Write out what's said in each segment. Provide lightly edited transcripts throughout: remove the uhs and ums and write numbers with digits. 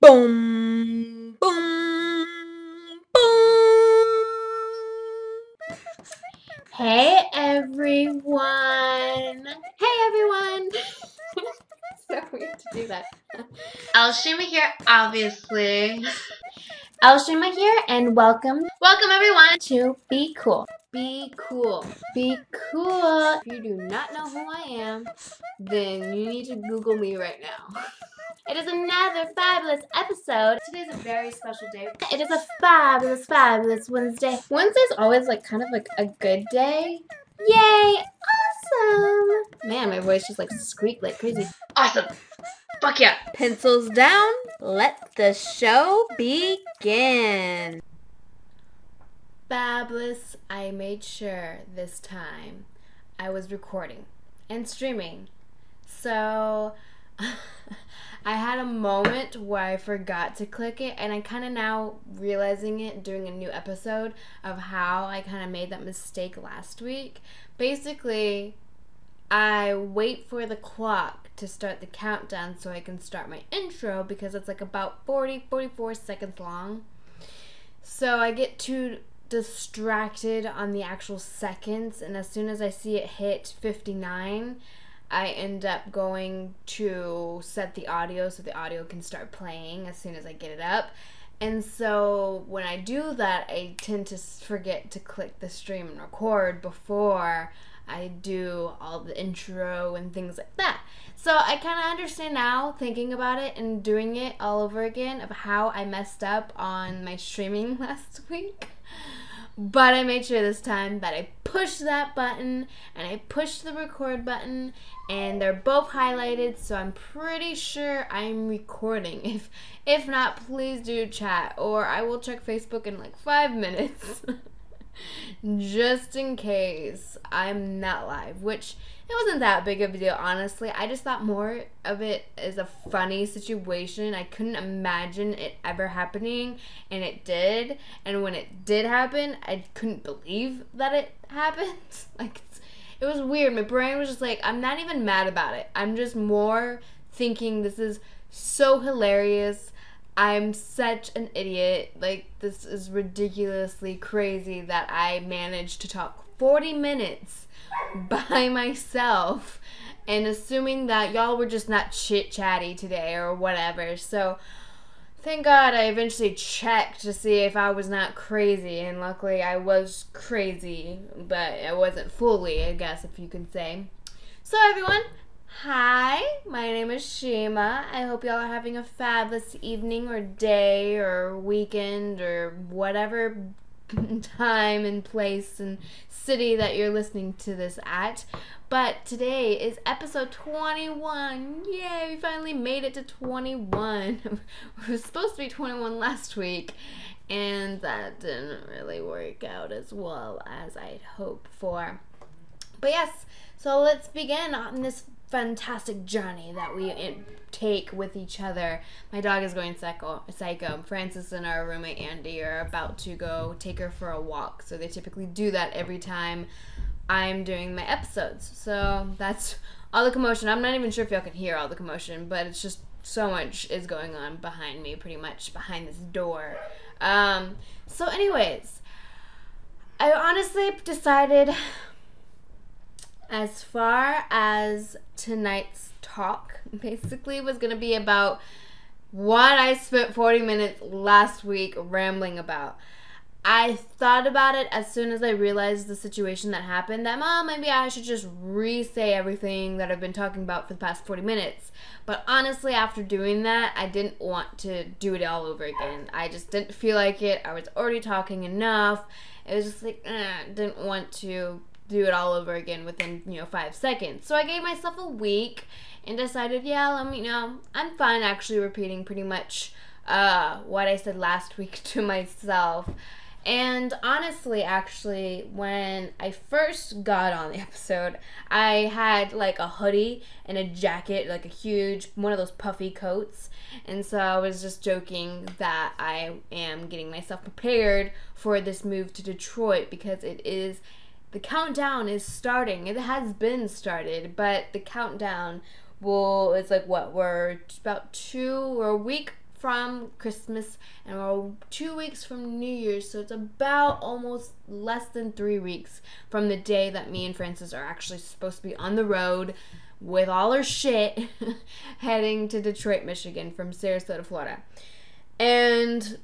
Boom, boom, boom. Hey everyone. Hey everyone. So weird to do that. L.Shima here, obviously. L.Shima here, and welcome everyone to Be Cool. Be Cool. Be cool. If you do not know who I am, then you need to Google me right now. It is another fabulous episode. Today's a very special day. It is a fabulous, fabulous Wednesday. Wednesday's always kind of a good day. Yay! Awesome! Man, my voice just squeaked like crazy. Awesome. Fuck yeah. Pencils down. Let the show begin. Fabulous. I made sure this time I was recording and streaming. So I had a moment where I forgot to click it, and I kind of now realizing it doing a new episode of how I kind of made that mistake last week. Basically, I wait for the clock to start the countdown so I can start my intro because it's about 44 seconds long. So I get too distracted on the actual seconds, and as soon as I see it hit 59, I end up going to set the audio so the audio can start playing as soon as I get it up. And so when I do that, I tend to forget to click the stream and record before I do all the intro and things like that. So I kind of understand now, thinking about it and doing it all over again, of how I messed up on my streaming last week. But I made sure this time that I pushed that button and I pushed the record button, and they're both highlighted, so I'm pretty sure I'm recording. If not, please do chat, or I will check Facebook in 5 minutes. Just in case I'm not live, which it wasn't that big of a deal, honestly. I just thought more of it as a funny situation. I couldn't imagine it ever happening, and it did. And when it did happen, I couldn't believe that it happened. It was weird. My brain was just I'm not even mad about it. I'm just more thinking this is so hilarious. I'm such an idiot. This is ridiculously crazy that I managed to talk 40 minutes by myself, and assuming that y'all were just not chit-chatty today or whatever. So thank God I eventually checked to see if I was not crazy, and luckily I was crazy, but I wasn't fully, I guess, if you can say. So everyone, hi, my name is Shima. I hope y'all are having a fabulous evening or day or weekend or whatever time and place and city that you're listening to this at. But today is episode 21. Yay, we finally made it to 21. We were supposed to be 21 last week, and that didn't really work out as well as I'd hoped for. But yes, so let's begin on this fantastic journey that we take with each other. My dog is going psycho. Francis and our roommate Andy are about to go take her for a walk, so they typically do that every time I'm doing my episodes. So that's all the commotion. I'm not even sure if y'all can hear all the commotion, but it's just so much is going on behind me, pretty much behind this door. So anyways, I honestly decided, as far as tonight's talk basically was going to be about what I spent 40 minutes last week rambling about. I thought about it as soon as I realized the situation that happened, that maybe I should just re-say everything that I've been talking about for the past 40 minutes. But honestly, after doing that, I didn't want to do it all over again. I just didn't feel like it. I was already talking enough. It was just didn't want to do it all over again within 5 seconds. So I gave myself a week and decided, I'm fine actually repeating pretty much what I said last week to myself. And honestly, actually, when I first got on the episode, I had a hoodie and a jacket, a huge one of those puffy coats. And so I was just joking that I am getting myself prepared for this move to Detroit, because the countdown is starting. It has been started, but the countdown it's we're about a week from Christmas and we're 2 weeks from New Year's, so it's about almost less than 3 weeks from the day that me and Francis are actually supposed to be on the road with all our shit heading to Detroit, Michigan from Sarasota, Florida. And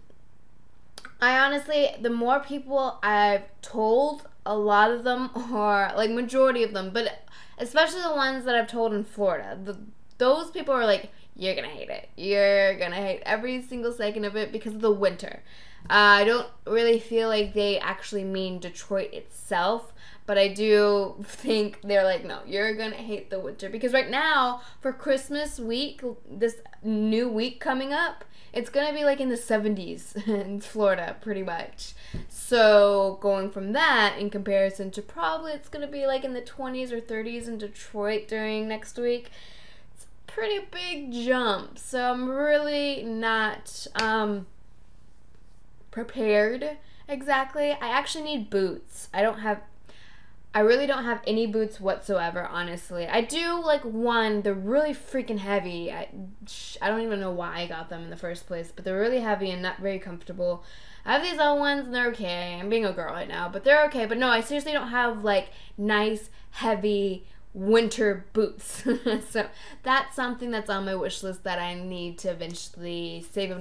I honestly, the more people I've told, a lot of them are, like, majority of them, but especially the ones that I've told in Florida, those people are like, you're gonna hate it. You're gonna hate every single second of it because of the winter. I don't really feel like they actually mean Detroit itself, but I do think they're like, no, you're gonna hate the winter. Because right now, for Christmas week, this new week coming up, it's gonna be like in the 70s in Florida, pretty much. So going from that in comparison to probably it's gonna be like in the 20s or 30s in Detroit during next week, it's a pretty big jump. So I'm really not prepared exactly. I actually need boots. I really don't have any boots whatsoever, honestly. I do like one, they're really freaking heavy. I don't even know why I got them in the first place, but they're really heavy and not very comfortable. I have these other ones and they're okay. I'm being a girl right now, but they're okay. But no, I seriously don't have like nice, heavy winter boots. So that's something that's on my wish list that I need to eventually save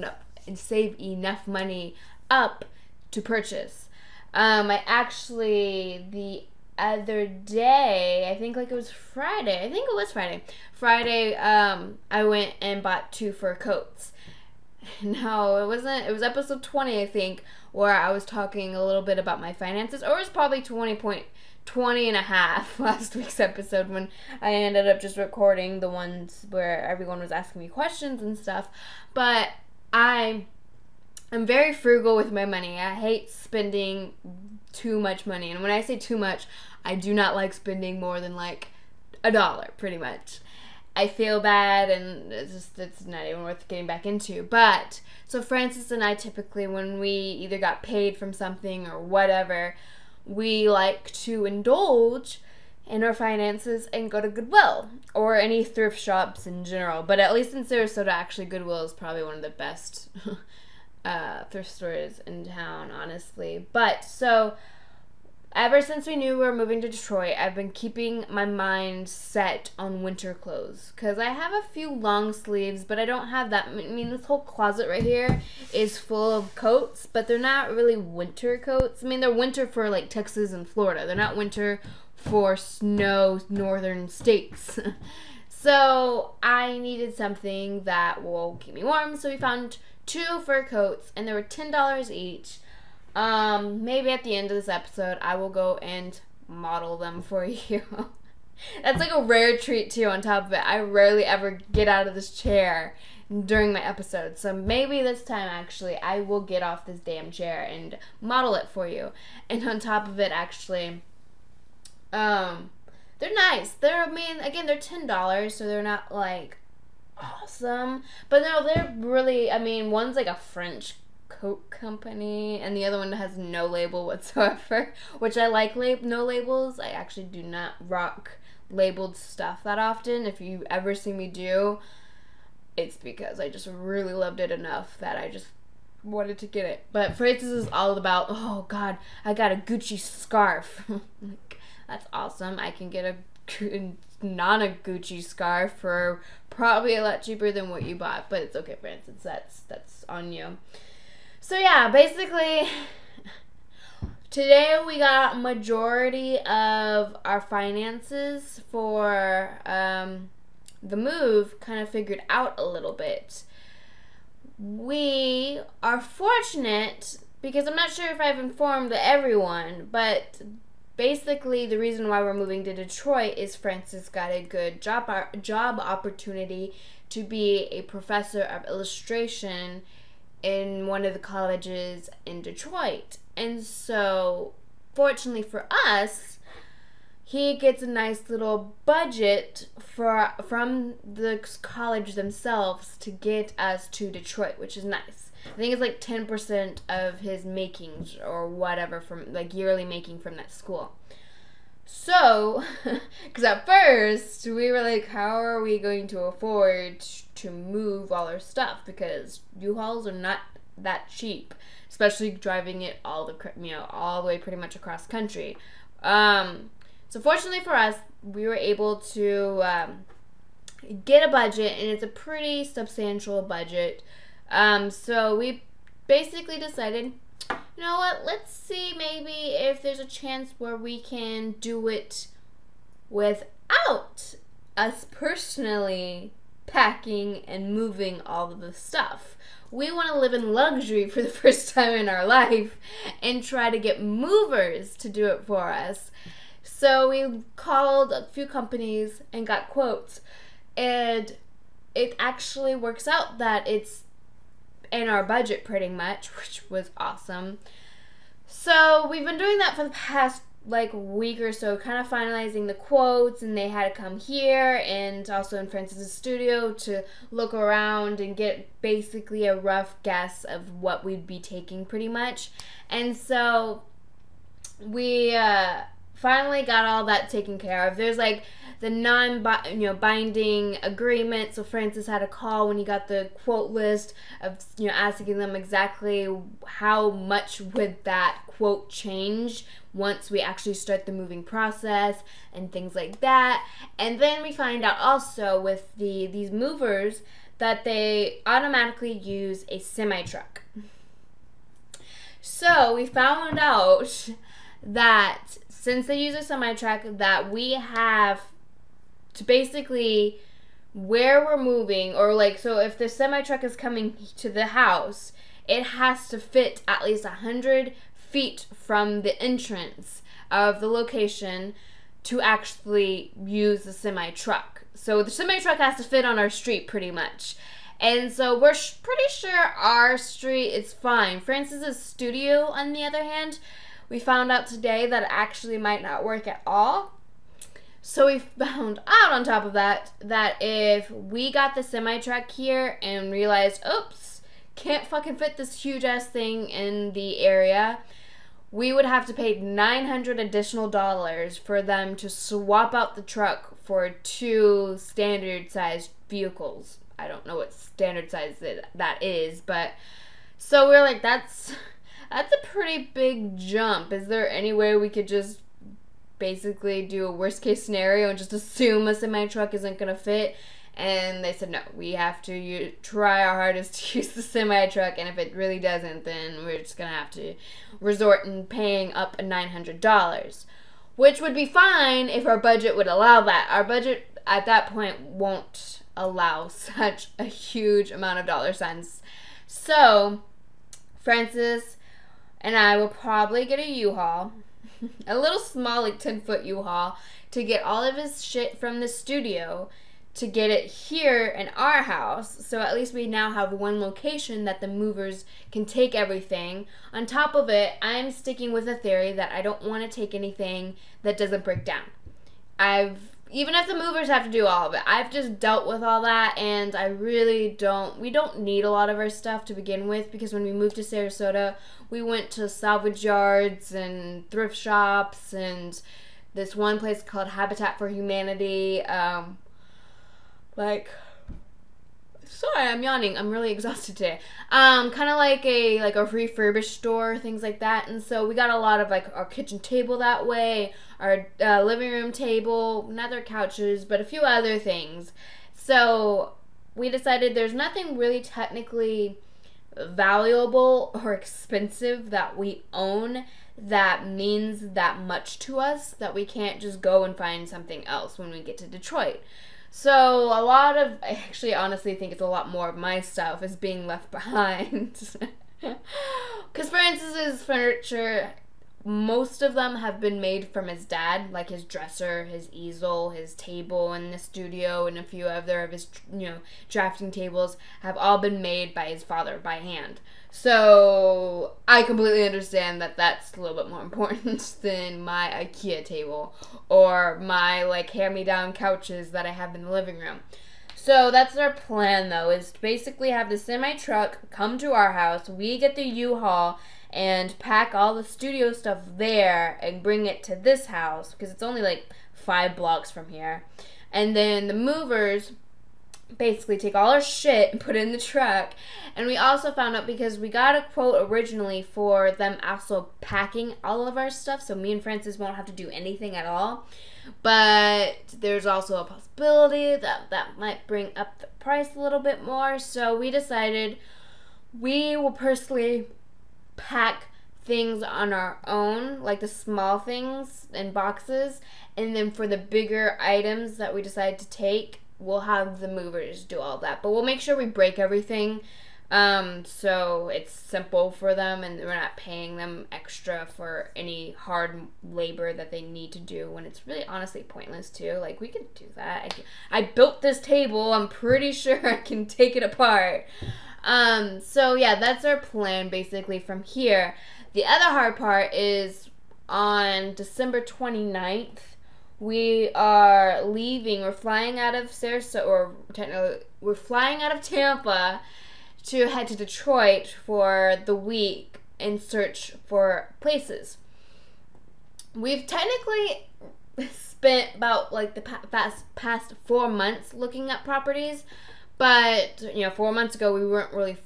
enough money up to purchase. I actually, the other day, I think like it was Friday. Friday, I went and bought 2 fur coats. No, it wasn't. It was episode 20, I think, where I was talking a little bit about my finances. Or it was probably 20 and a half last week's episode when I ended up just recording the ones where everyone was asking me questions and stuff. But I'm very frugal with my money. I hate spending too much money. And when I say too much, I do not like spending more than like $1, pretty much. I feel bad and it's not even worth getting back into. But, so Francis and I typically, when we either got paid from something or whatever, we like to indulge in our finances and go to Goodwill or any thrift shops in general. But at least in Sarasota, actually, Goodwill is probably one of the best thrift stores in town, honestly. But so ever since we knew we were moving to Detroit, I've been keeping my mind set on winter clothes because I have a few long sleeves, but I don't have that. I mean, this whole closet right here is full of coats, but they're not really winter coats. I mean, they're winter for like Texas and Florida. They're not winter for snow northern states. So I needed something that will keep me warm, so we found 2 fur coats, and they were $10 each. Maybe at the end of this episode, I will go and model them for you. That's like a rare treat, too, on top of it. I rarely ever get out of this chair during my episodes. So maybe this time, actually, I will get off this damn chair and model it for you. And on top of it, actually, they're nice. They're $10, so they're not, like, awesome. But no, they're really, I mean, one's like a French coat company and the other one has no label whatsoever, which I like no labels. I actually do not rock labeled stuff that often. If you ever see me do, it's because I just really loved it enough that I just wanted to get it. But Francis is all about, oh god, I got a Gucci scarf. That's awesome. I can get a not a Gucci scarf for probably a lot cheaper than what you bought, but it's okay, Francis. That's on you. So yeah, basically today we got majority of our finances for the move kind of figured out a little bit. We are fortunate because I'm not sure if I've informed everyone, but basically, the reason why we're moving to Detroit is Francis got a good job opportunity to be a professor of illustration in one of the colleges in Detroit. And so, fortunately for us, he gets a nice little budget from the college themselves to get us to Detroit, which is nice. I think it's like 10% of his makings or whatever from like yearly making from that school. So, because at first we were like, how are we going to afford to move all our stuff? Because U-Hauls are not that cheap, especially driving it all the way pretty much across country. So fortunately for us, we were able to get a budget, and it's a pretty substantial budget. So we basically decided, you know what, let's see maybe if there's a chance where we can do it without us personally packing and moving all of the stuff. We want to live in luxury for the first time in our life and try to get movers to do it for us. So we called a few companies and got quotes, and it actually works out that it's in our budget pretty much, which was awesome. So we've been doing that for the past week or so, kind of finalizing the quotes, and they had to come here and also in Francis's studio to look around and get basically a rough guess of what we'd be taking pretty much. And so we finally got all that taken care of. There's the non-binding agreement. So Francis had a call when he got the quote list of asking them exactly how much would that quote change once we actually start the moving process and things like that. And then we find out also with these movers that they automatically use a semi-truck. So we found out that since they use a semi-truck, that we have to basically, where we're moving, or so if the semi-truck is coming to the house, it has to fit at least 100 feet from the entrance of the location to actually use the semi-truck. So the semi-truck has to fit on our street pretty much. And so we're pretty sure our street is fine. Francis's studio, on the other hand, we found out today that it actually might not work at all. So we found out on top of that if we got the semi-truck here and realized, oops, can't fucking fit this huge ass thing in the area, we would have to pay $900 additional for them to swap out the truck for 2 standard sized vehicles. I don't know what standard size that is, but so we're like, that's a pretty big jump. Is there any way we could just basically do a worst case scenario and just assume a semi-truck isn't going to fit? And they said, no, we have to try our hardest to use the semi-truck, and if it really doesn't, then we're just going to have to resort in paying up $900, which would be fine if our budget would allow that. Our budget at that point won't allow such a huge amount of dollar signs. So Francis and I will probably get a U-Haul, a little small 10-foot U-Haul, to get all of his shit from the studio to get it here in our house. So at least we now have one location that the movers can take everything. On top of it, I'm sticking with a theory that I don't want to take anything that doesn't break down. Even if the movers have to do all of it, I've just dealt with all that, and we don't need a lot of our stuff to begin with, because when we moved to Sarasota, we went to salvage yards and thrift shops and this one place called Habitat for Humanity. Sorry, I'm yawning. I'm really exhausted today. Kind of like a refurbished store, things like that. And so we got a lot of our kitchen table that way, our living room table, not their couches, but a few other things. So we decided there's nothing really technically valuable or expensive that we own that means that much to us that we can't just go and find something else when we get to Detroit. So I actually honestly think it's a lot more of my stuff is being left behind. Because Francis's furniture, most of them have been made from his dad, like his dresser, his easel, his table in the studio, and a few other of his, drafting tables have all been made by his father by hand. So I completely understand that that's a little bit more important than my IKEA table or my hand-me-down couches that I have in the living room. So that's our plan, though, is to basically have the semi-truck come to our house. We get the U-Haul and pack all the studio stuff there and bring it to this house because it's only like 5 blocks from here. And then the movers basically take all our shit and put it in the truck. And we also found out, because we got a quote originally for them also packing all of our stuff, so me and Francis won't have to do anything at all. But there's also a possibility that might bring up the price a little bit more. So we decided we will personally pack things on our own, like the small things in boxes, and then for the bigger items that we decide to take, we'll have the movers do all that. But we'll make sure we break everything, so it's simple for them and we're not paying them extra for any hard labor that they need to do when it's really honestly pointless too. Like, we could do that. I built this table. I'm pretty sure I can take it apart. So yeah, that's our plan basically from here. The other hard part is on December 29th, we are leaving. We're flying out of Sarasota, or technically, we're flying out of Tampa to head to Detroit for the week in search for places. We've technically spent about like the past 4 months looking at properties, but 4 months ago we weren't really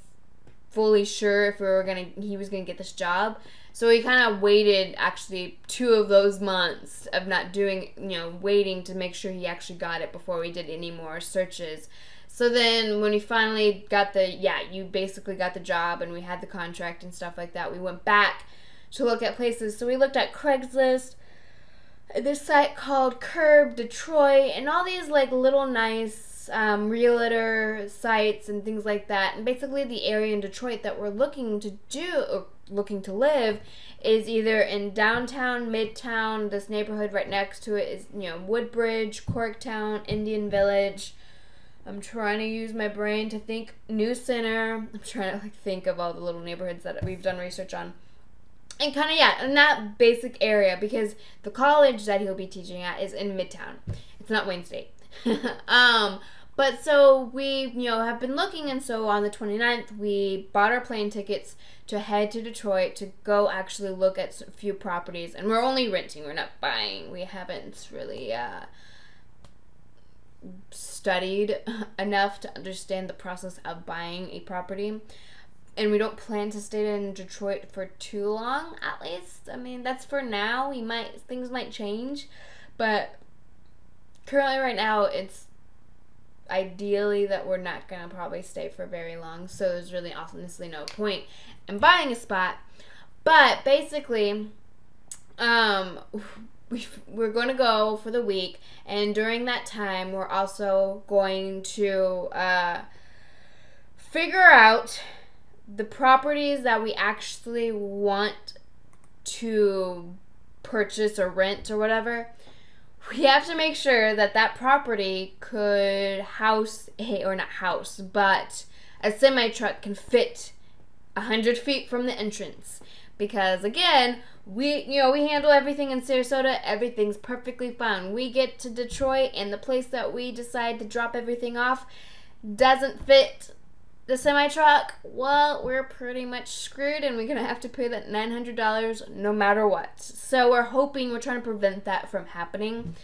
fully sure if he was gonna get this job. So we kind of waited actually 2 of those months of not doing, waiting to make sure he actually got it before we did any more searches. So then when we finally got you basically got the job and we had the contract and stuff like that, we went back to look at places. So we looked at Craigslist, this site called Curb Detroit, and all these like little nice realtor sites and things like that. And basically the area in Detroit that we're looking to live is either in downtown, midtown. This neighborhood right next to it is Woodbridge, Corktown, Indian Village. I'm trying to use my brain to think. New Center. I'm trying to think of all the little neighborhoods that we've done research on. And kind of, in that basic area, because the college that he'll be teaching at is in Midtown. It's not Wayne State. But so we, have been looking, and so on the 29th, we bought our plane tickets to head to Detroit to go actually look at a few properties. And we're only renting. We're not buying. We haven't really studied enough to understand the process of buying a property. And we don't plan to stay in Detroit for too long, at least. I mean, that's for now. Things might change. But currently right now, it's ideally that we're not going to probably stay for very long. So there's really honestly no point in buying a spot. But basically, we're going to go for the week. And during that time, we're also going to figure out the properties that we actually want to purchase or rent or whatever. We have to make sure that property could house but a semi-truck can fit 100 feet from the entrance. Because again, we handle everything in Sarasota. Everything's perfectly fine. We get to Detroit and the place that we decide to drop everything off doesn't fit the semi-truck. Well, we're pretty much screwed, and we're going to have to pay that $900 no matter what. So we're trying to prevent that from happening.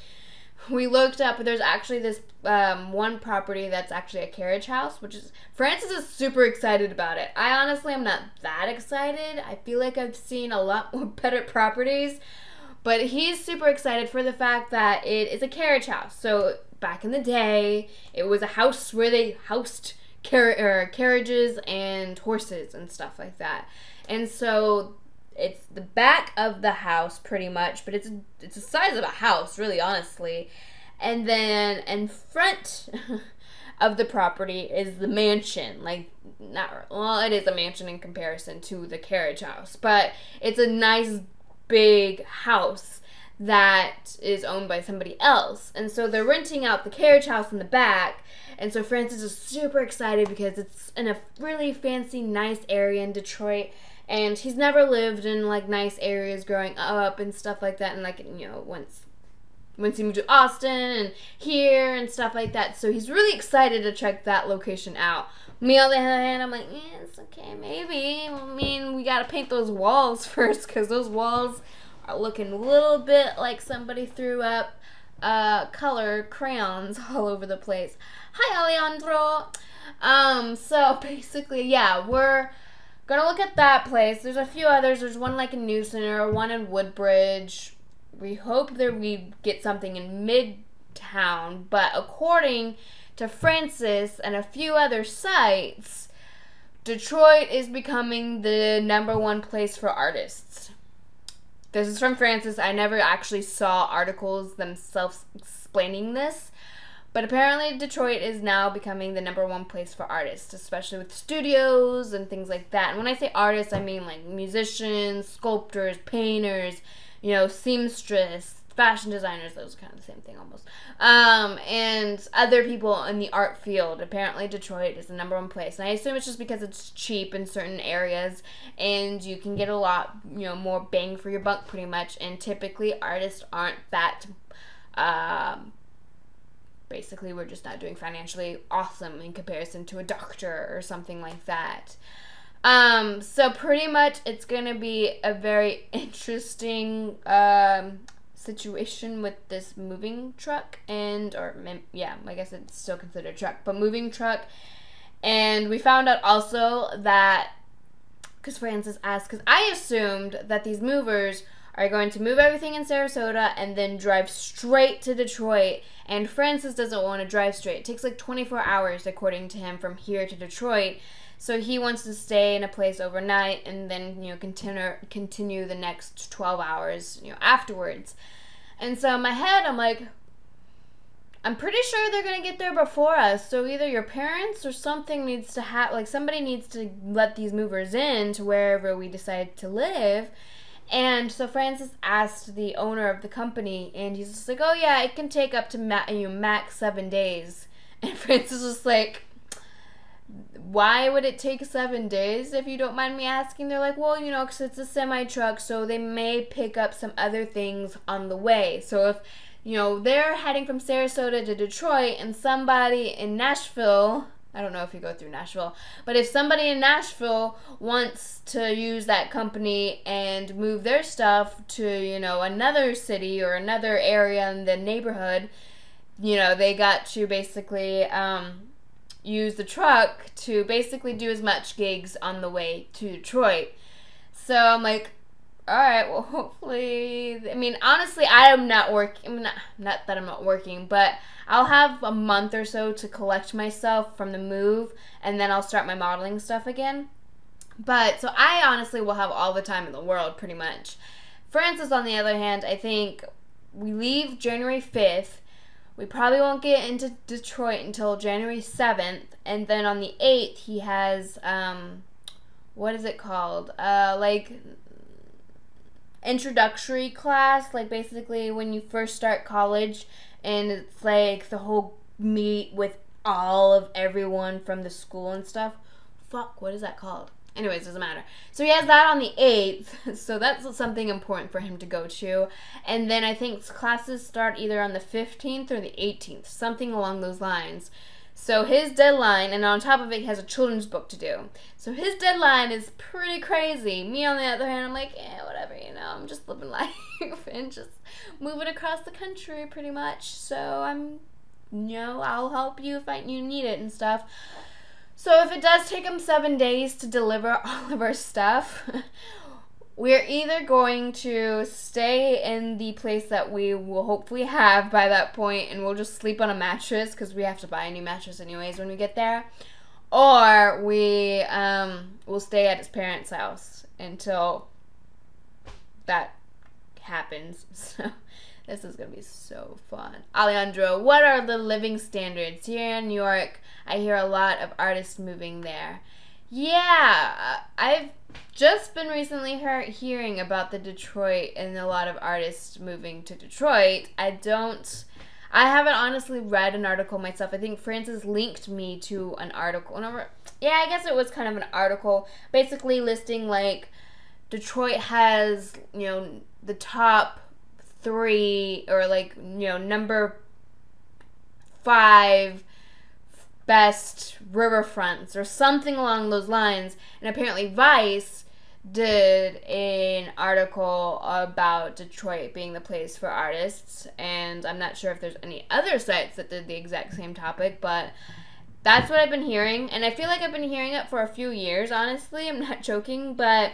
We looked up, there's actually this one property that's actually a carriage house, which is, Francis is super excited about it. I honestly am not that excited. I feel like I've seen a lot more better properties, but he's super excited for the fact that it is a carriage house. So back in the day, it was a house where they housed carriages and horses and stuff like that. And so it's the back of the house pretty much, but it's the size of a house, really, honestly. And then in front of the property is the mansion. It is a mansion in comparison to the carriage house, but it's a nice big house that is owned by somebody else. And so they're renting out the carriage house in the back. And so Francis is super excited because it's in a really fancy, nice area in Detroit. And he's never lived in nice areas growing up and stuff like that. And once he moved to Austin and here and stuff like that. So he's really excited to check that location out. Me on the other hand, I'm like, yeah, it's okay, maybe. I mean, we gotta paint those walls first, because those walls are looking a little bit like somebody threw up color crayons all over the place. Hi, Alejandro. So basically, yeah, we're gonna look at that place. There's a few others. There's one like in New Center, one in Woodbridge. We hope that we get something in Midtown, but according to Francis and a few other sites, Detroit is becoming the #1 place for artists. This is from Francis. I never actually saw articles themselves explaining this, but apparently Detroit is now becoming the #1 place for artists, especially with studios and things like that. And when I say artists, I mean like musicians, sculptors, painters, seamstress, fashion designers. Those are kind of the same thing almost. And other people in the art field. Apparently Detroit is the #1 place. And I assume it's just because it's cheap in certain areas and you can get a lot, more bang for your buck pretty much. And typically artists aren't that, basically we're just not doing financially awesome in comparison to a doctor or something like that. So pretty much it's going to be a very interesting, situation with this moving truck I guess it's still considered a truck, but moving truck. And we found out also that, because Francis asked, because I assumed that these movers are going to move everything in Sarasota and then drive straight to Detroit, and Francis doesn't want to drive straight. It takes like 24 hours according to him from here to Detroit. So he wants to stay in a place overnight and then, continue the next 12 hours, afterwards. And so in my head, I'm like, I'm pretty sure they're going to get there before us. So either your parents or something needs to somebody needs to let these movers in to wherever we decide to live. And so Francis asked the owner of the company, and he's just like, oh yeah, it can take up to max 7 days. And Francis was like, why would it take 7 days, if you don't mind me asking? They're like, well, because it's a semi-truck, so they may pick up some other things on the way. So if, they're heading from Sarasota to Detroit and somebody in Nashville, I don't know if you go through Nashville, but if somebody in Nashville wants to use that company and move their stuff to, another city or another area in the neighborhood, they got to basically, use the truck to basically do as much gigs on the way to Detroit. So I'm like, all right, well, hopefully, honestly, I'm not working, not that I'm not working, but I'll have a month or so to collect myself from the move, and then I'll start my modeling stuff again. But, so I honestly will have all the time in the world, pretty much. Francis, on the other hand, I think we leave January 5th. We probably won't get into Detroit until January 7th, and then on the 8th, he has, what is it called? Introductory class, like basically when you first start college, and it's like the whole meet with all of everyone from the school and stuff. Fuck, what is that called? Anyways, doesn't matter. So he has that on the 8th, so that's something important for him to go to. And then I think classes start either on the 15th or the 18th, something along those lines. So his deadline, and on top of it, he has a children's book to do. So his deadline is pretty crazy. Me, on the other hand, I'm like, whatever, I'm just living life and just moving across the country pretty much. So I'll help you if you need it and stuff. So if it does take him 7 days to deliver all of our stuff, we're either going to stay in the place that we will hopefully have by that point, and we'll just sleep on a mattress because we have to buy a new mattress anyways when we get there, or we will stay at his parents' house until that happens. So this is going to be so fun. Alejandro, what are the living standards here in New York? I hear a lot of artists moving there. Yeah, I've just been recently hearing about the Detroit and a lot of artists moving to Detroit. I haven't honestly read an article myself. I think Francis linked me to an article. I guess it was kind of an article basically listing like Detroit has, the top 3 or like, you know, number 5 best riverfronts or something along those lines. And apparently Vice did an article about Detroit being the place for artists, and I'm not sure if there's any other sites that did the exact same topic, but that's what I've been hearing, and I feel like I've been hearing it for a few years, honestly. I'm not joking, but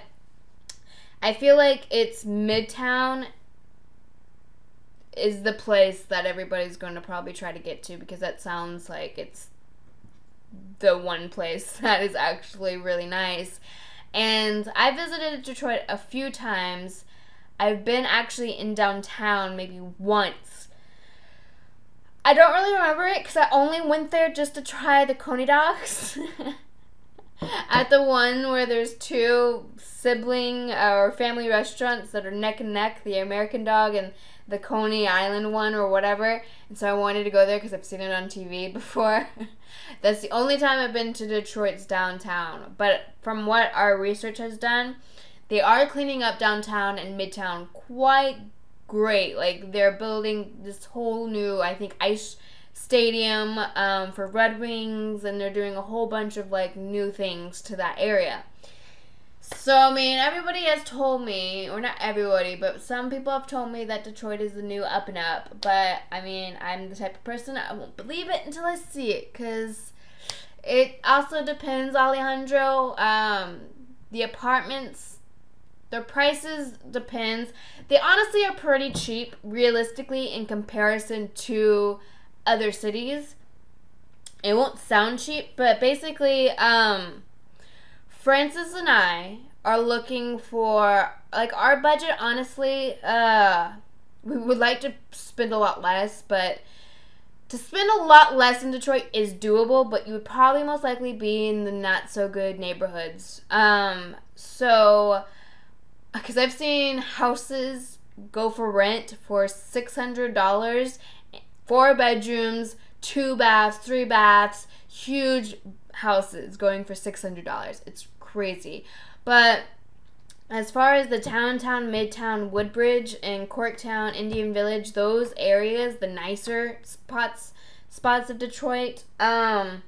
I feel like it's Midtown is the place that everybody's going to probably try to get to, because that sounds like it's the one place that is actually really nice. And I visited Detroit a few times. I've been actually in downtown maybe once. I don't really remember it because I only went there just to try the coney dogs. At the one where there's 2 sibling or family restaurants that are neck and neck, the American Dog and the Coney Island one or whatever. And so I wanted to go there because I've seen it on TV before. That's the only time I've been to Detroit's downtown. But from what our research has done, they are cleaning up downtown and Midtown quite great. Like, they're building this whole new, I think, ice stadium for Red Wings, and they're doing a whole bunch of, like, new things to that area. So, I mean, everybody has told me, or not everybody, but some people have told me that Detroit is the new up and up. But, I mean, I'm the type of person, I won't believe it until I see it, because it also depends, Alejandro. The apartments, their prices depends. They honestly are pretty cheap, realistically, in comparison to other cities. It won't sound cheap, but basically, Francis and I are looking for, like, our budget, honestly, we would like to spend a lot less, but to spend a lot less in Detroit is doable, but you would probably most likely be in the not-so-good neighborhoods. So, because I've seen houses go for rent for $600, 4 bedrooms, 2 baths, 3 baths, huge houses going for $600. It's crazy. But as far as the downtown, Midtown, Woodbridge, and Corktown, Indian Village, those areas, the nicer spots of Detroit, the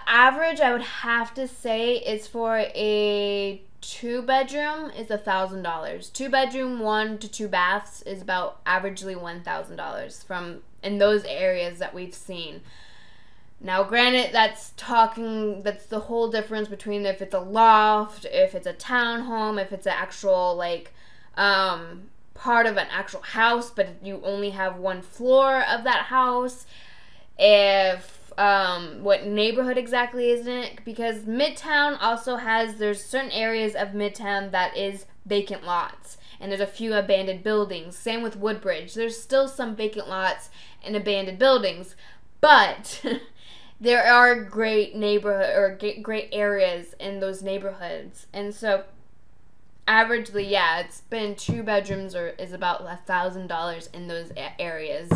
average, I would have to say, is for a 2-bedroom is $1,000. 2-bedroom, 1 to 2 baths is about averagely $1,000 from in those areas that we've seen. Now, granted, that's the whole difference between if it's a loft, if it's a townhome, if it's an actual, like, part of an actual house, but you only have 1 floor of that house, if, what neighborhood exactly is in it, because Midtown also there's certain areas of Midtown that is vacant lots, and there's a few abandoned buildings. Same with Woodbridge. There's still some vacant lots and abandoned buildings, but there are great neighborhood or great areas in those neighborhoods. And so averagely, yeah, it's been 2 bedrooms is about $1,000 in those areas.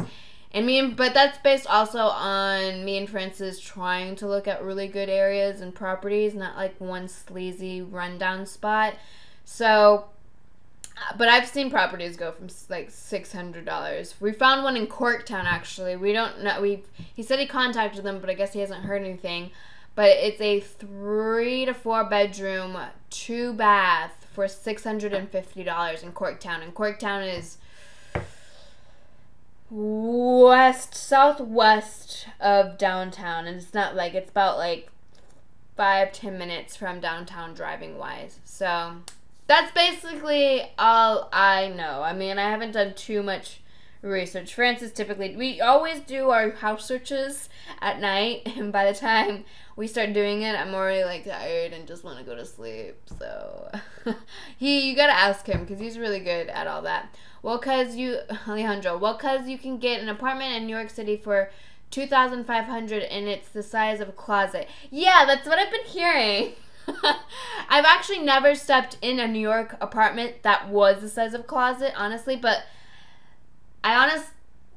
But that's based also on me and Francis trying to look at really good areas and properties, not like one sleazy rundown spot. So, but I've seen properties go from like $600. We found one in Corktown, actually. We don't know. He said he contacted them, but I guess he hasn't heard anything. But it's a 3 to 4 bedroom, 2 bath for $650 in Corktown. And Corktown is southwest of downtown, and it's not like, it's about like 5-10 minutes from downtown driving wise. So that's basically all I know. I mean, I haven't done too much research. Francis, typically, we always do our house searches at night, and by the time we start doing it, I'm already like tired and just want to go to sleep. So you gotta ask him, because he's really good at all that. Alejandro, because you can get an apartment in New York City for $2,500 and it's the size of a closet. Yeah, that's what I've been hearing. I've actually never stepped in a New York apartment that was the size of a closet, honestly, but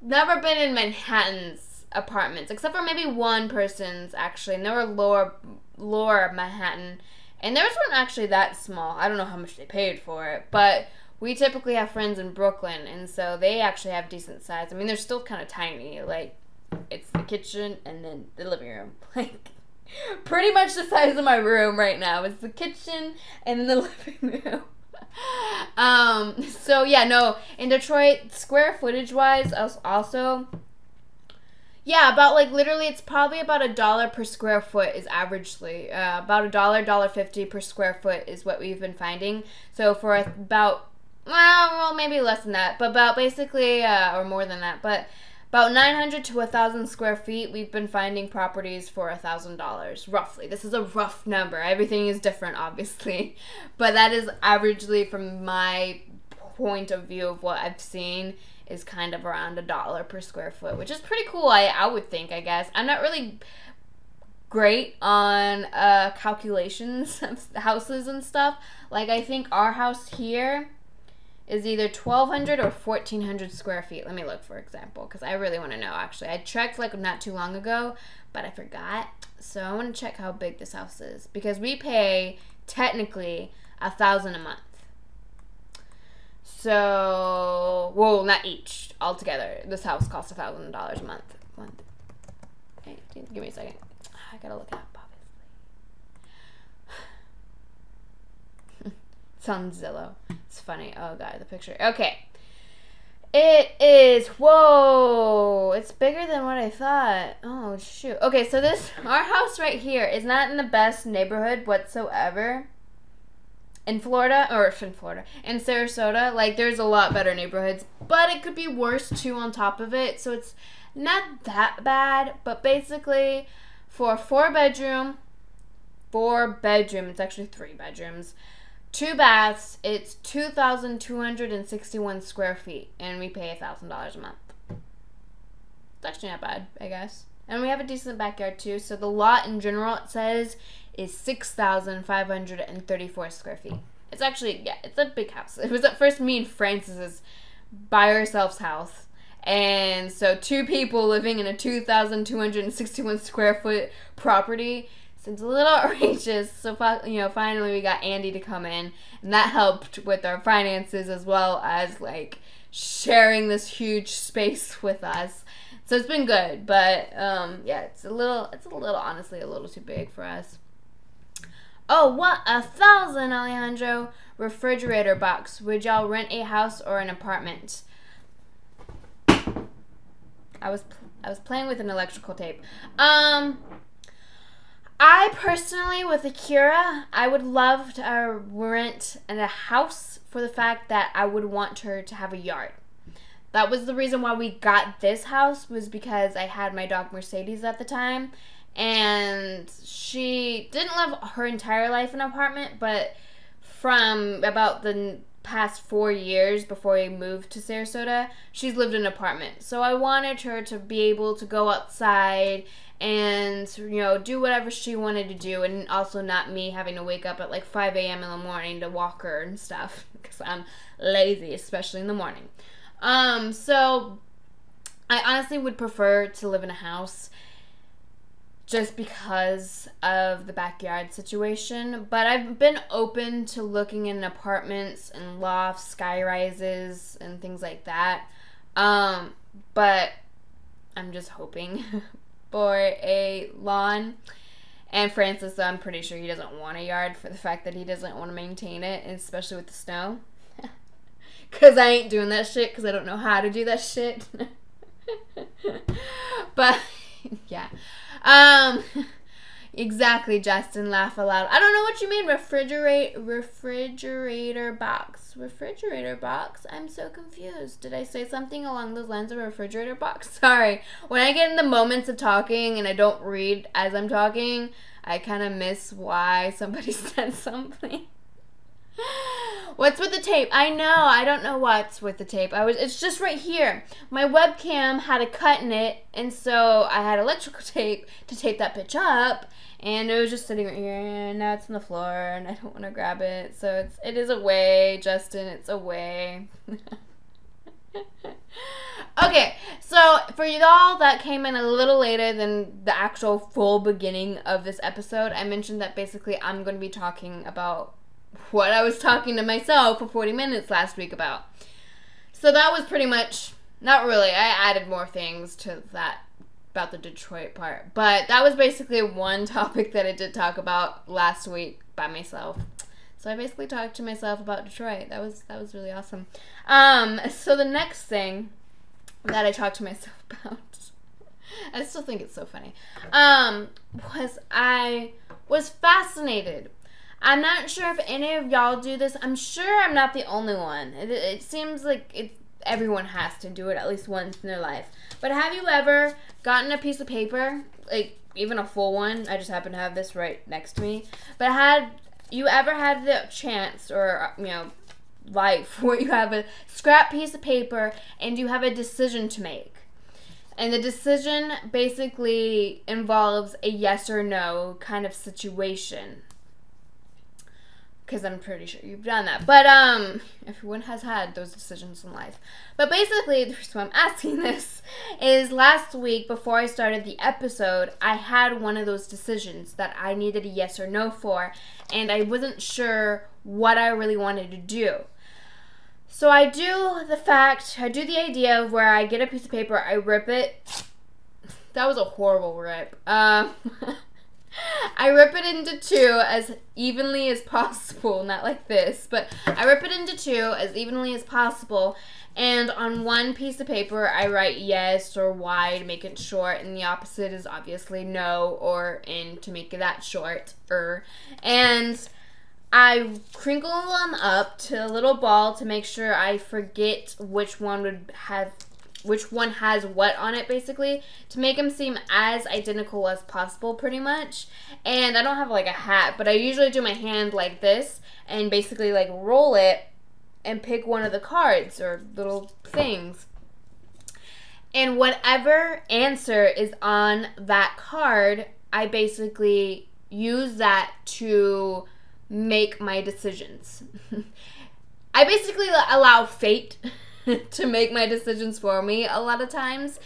never been in Manhattan's apartments, except for maybe one person's, actually, and they were lower Manhattan, and theirs weren't actually that small. I don't know how much they paid for it, but we typically have friends in Brooklyn, and so they actually have decent size. I mean, they're still kind of tiny. Like, it's the kitchen and then the living room. Like, pretty much the size of my room right now. It's the kitchen and then the living room. So yeah, no, in Detroit, square footage wise, also, yeah, about like literally, it's probably about $1 per square foot is averagely about $1.50 per square foot is what we've been finding. So for about, well, maybe less than that, but about basically or more than that, but about 900 to 1,000 square feet, we've been finding properties for $1,000, roughly. This is a rough number. Everything is different, obviously. But that is averagely, from my point of view of what I've seen, is kind of around $1 per square foot, which is pretty cool, I would think, I guess. I'm not really great on calculations of houses and stuff. Like, I think our house here is either 1,200 or 1,400 square feet. Let me look, for example, because I really want to know, actually. I checked, like, not too long ago, but I forgot. So I want to check how big this house is, because we pay, technically, $1,000 a month. So, well, not each, altogether. This house costs $1,000 a month. Hey, give me a second. I gotta look it up, obviously. It's on Zillow. It's funny. Oh, God, the picture. Okay. It is, whoa, it's bigger than what I thought. Oh, shoot. Okay, so our house right here is not in the best neighborhood whatsoever. In Sarasota, like, there's a lot better neighborhoods, but it could be worse, too, on top of it, so it's not that bad, but basically, for a 4-bedroom, it's actually 3 bedrooms, 2 baths, it's 2,261 square feet, and we pay $1,000 a month. It's actually not bad, I guess. And we have a decent backyard, too, so the lot in general, it says, is 6,534 square feet. It's actually, yeah, it's a big house. It was at first me and Francis's by ourselves house. And so 2 people living in a 2,261 square foot property seems a little outrageous. So, finally we got Andy to come in, and that helped with our finances as well as, like, sharing this huge space with us. So it's been good, but yeah, it's honestly a little too big for us. Oh, what, 1,000, Alejandro? Refrigerator box. Would y'all rent a house or an apartment? I was playing with an electrical tape. I personally, with Akira, I would love to rent a house for the fact that I would want her to have a yard. That was the reason why we got this house, was because I had my dog Mercedes at the time. And she didn't live her entire life in an apartment, but from about the past 4 years before we moved to Sarasota, she's lived in an apartment. So I wanted her to be able to go outside and, do whatever she wanted to do, and also not me having to wake up at like 5 a.m. in the morning to walk her and stuff, because I'm lazy, especially in the morning. So I honestly would prefer to live in a house, just because of the backyard situation. But I've been open to looking in apartments and lofts, sky rises, and things like that. But I'm just hoping for a lawn. And Francis, though, I'm pretty sure he doesn't want a yard for the fact that he doesn't want to maintain it, especially with the snow. Because I ain't doing that shit, because I don't know how to do that shit. But, yeah. Exactly, Justin, laugh aloud. I don't know what you mean, refrigerator box. Refrigerator box? I'm so confused. Did I say something along those lines of refrigerator box? Sorry. When I get in the moments of talking and I don't read as I'm talking, I kind of miss why somebody said something. What's with the tape? I know. I don't know what's with the tape. It's just right here. My webcam had a cut in it, and so I had electrical tape to tape that bitch up, and it was just sitting right here, and now it's on the floor, and I don't want to grab it. So it is away, Justin. It's away. Okay, so for y'all that came in a little later than the actual full beginning of this episode, I mentioned that basically I'm going to be talking about what I was talking to myself for 40 minutes last week about. So that was pretty much, not really, I added more things to that about the Detroit part. But that was basically one topic that I did talk about last week by myself. So I basically talked to myself about Detroit. That was really awesome. So the next thing that I talked to myself about, I still think it's so funny, was I was fascinated. I'm not sure if any of y'all do this. I'm sure I'm not the only one. It seems like everyone has to do it at least once in their life. But have you ever gotten a piece of paper, like even a full one? I just happen to have this right next to me. But had you ever had the chance, or life, where you have a scrap piece of paper and you have a decision to make? And the decision basically involves a yes or no kind of situation. Because I'm pretty sure you've done that. But everyone has had those decisions in life. But basically, the reason why I'm asking this is last week, before I started the episode, I had one of those decisions that I needed a yes or no for. And I wasn't sure what I really wanted to do. So I do the idea of where I get a piece of paper, I rip it. That was a horrible rip. I rip it into two as evenly as possible. Not like this, but I rip it into two as evenly as possible. And on one piece of paper, I write yes or Y to make it short. And the opposite is obviously no or N to make that short. And I crinkle them up to a little ball to make sure I forget which one has what on it, basically, to make them seem as identical as possible, pretty much. And I don't have like a hat, but I usually do my hand like this and basically like roll it and pick one of the cards or little things. And whatever answer is on that card, I basically use that to make my decisions. I basically allow fate to make my decisions for me a lot of times.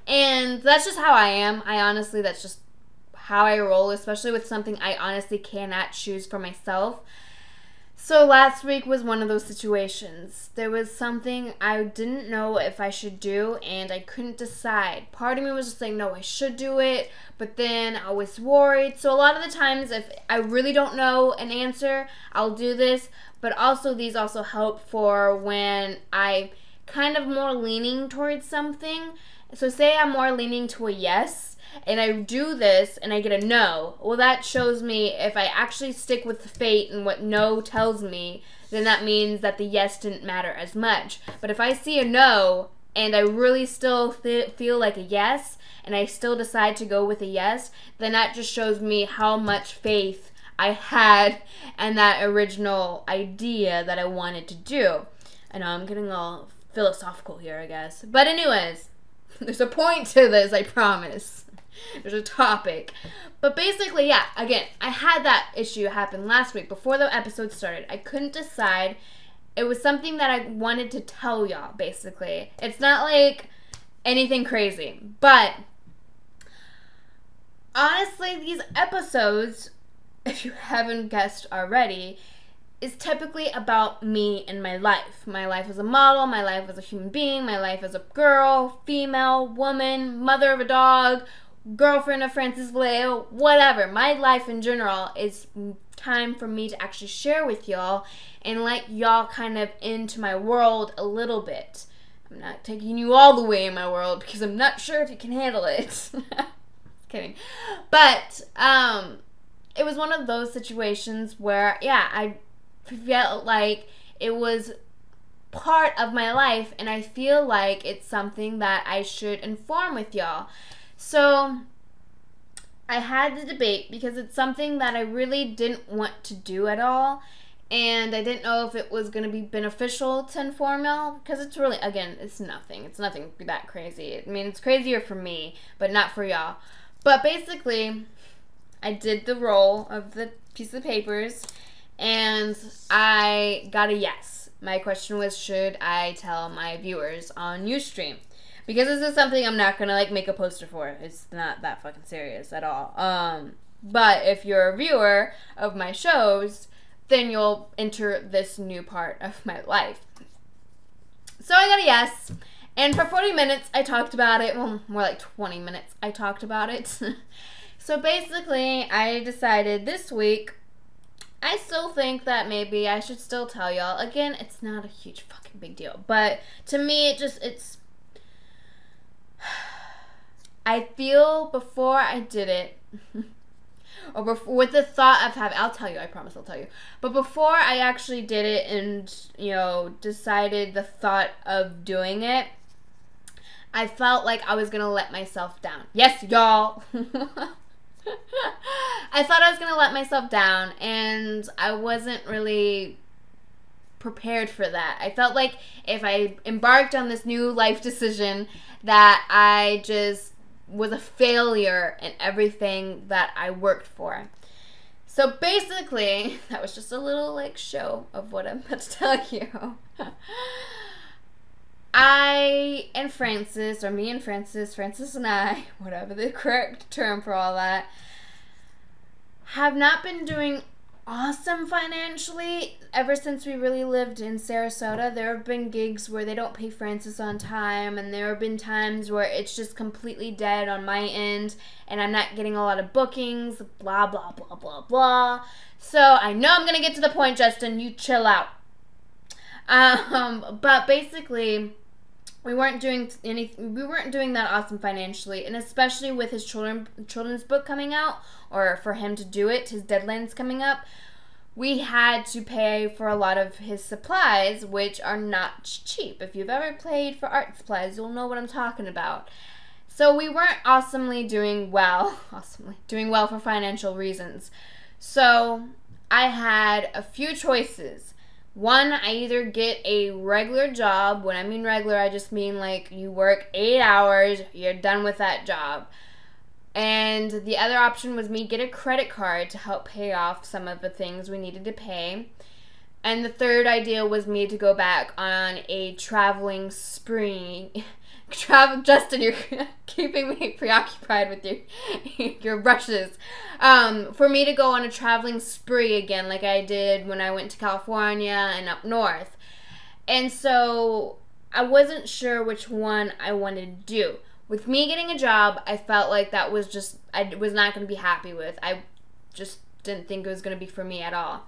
And that's just how I am. That's just how I roll, especially with something I honestly cannot choose for myself. So last week was one of those situations. There was something I didn't know if I should do, and I couldn't decide. Part of me was just like, no, I should do it, but then I was worried. So a lot of the times, if I really don't know an answer, I'll do this. But also, these also help for when I kind of more leaning towards something. So say I'm more leaning to a yes, and I do this and I get a no. Well, that shows me if I actually stick with the fate and what no tells me, then that means that the yes didn't matter as much. But if I see a no and I really still feel like a yes, and I still decide to go with a yes, then that just shows me how much faith I had in that original idea that I wanted to do. I know I'm getting all philosophical here, I guess. But anyways, there's a point to this, I promise. There's a topic. But basically, yeah, again, I had that issue happen last week before the episode started. I couldn't decide. It was something that I wanted to tell y'all, basically. It's not like anything crazy. But honestly, these episodes, if you haven't guessed already, is typically about me and my life. My life as a model, my life as a human being, my life as a girl, female, woman, mother of a dog, girlfriend of Francis Vallejo, whatever. My life in general is time for me to actually share with y'all and let y'all kind of into my world a little bit. I'm not taking you all the way in my world because I'm not sure if you can handle it. Kidding. But it was one of those situations where, yeah, I felt like it was part of my life, and I feel like it's something that I should inform with y'all. So I had the debate because it's something that I really didn't want to do at all, and I didn't know if it was going to be beneficial to inform y'all, because it's really, again, it's nothing that crazy. I mean, it's crazier for me, but not for y'all. But basically, I did the roll of the piece of papers, and I got a yes. My question was, should I tell my viewers on Ustream? Because this is something I'm not going to, like, make a poster for. It's not that fucking serious at all. But if you're a viewer of my shows, then you'll enter this new part of my life. So I got a yes. And for 40 minutes, I talked about it. Well, more like 20 minutes, I talked about it. So basically, I decided this week, I still think that maybe I should still tell y'all. Again, it's not a huge fucking big deal. But to me, it's... I feel before I did it... or before, with the thought of having, I'll tell you, I promise I'll tell you. But before I actually did it and, you know, decided the thought of doing it, I felt like I was going to let myself down. Yes, y'all. I thought I was going to let myself down, and I wasn't really prepared for that. I felt like if I embarked on this new life decision that I just was a failure in everything that I worked for. So basically, that was just a little like show of what I'm about to tell you. Me and Francis and I, whatever the correct term for all that, have not been doing awesome financially ever since we really lived in Sarasota. There have been gigs where they don't pay Francis on time, and there have been times where it's just completely dead on my end and I'm not getting a lot of bookings, blah blah blah blah blah. So I know I'm gonna get to the point, Justin, you chill out. But basically we weren't doing that awesome financially, and especially with his children's book coming out, or for him to do it, his deadline's coming up, we had to pay for a lot of his supplies, which are not cheap. If you've ever played for art supplies, you'll know what I'm talking about. So we weren't doing well for financial reasons. So I had a few choices. One, I either get a regular job. When I mean regular, I just mean like you work 8 hours, you're done with that job. And the other option was me get a credit card to help pay off some of the things we needed to pay. And the third idea was me to go back on a traveling spree. Justin, you're keeping me preoccupied with your brushes. For me to go on a traveling spree again, like I did when I went to California and up north. And so I wasn't sure which one I wanted to do. With me getting a job, I felt like that was just, I was not going to be happy with. I just didn't think it was going to be for me at all.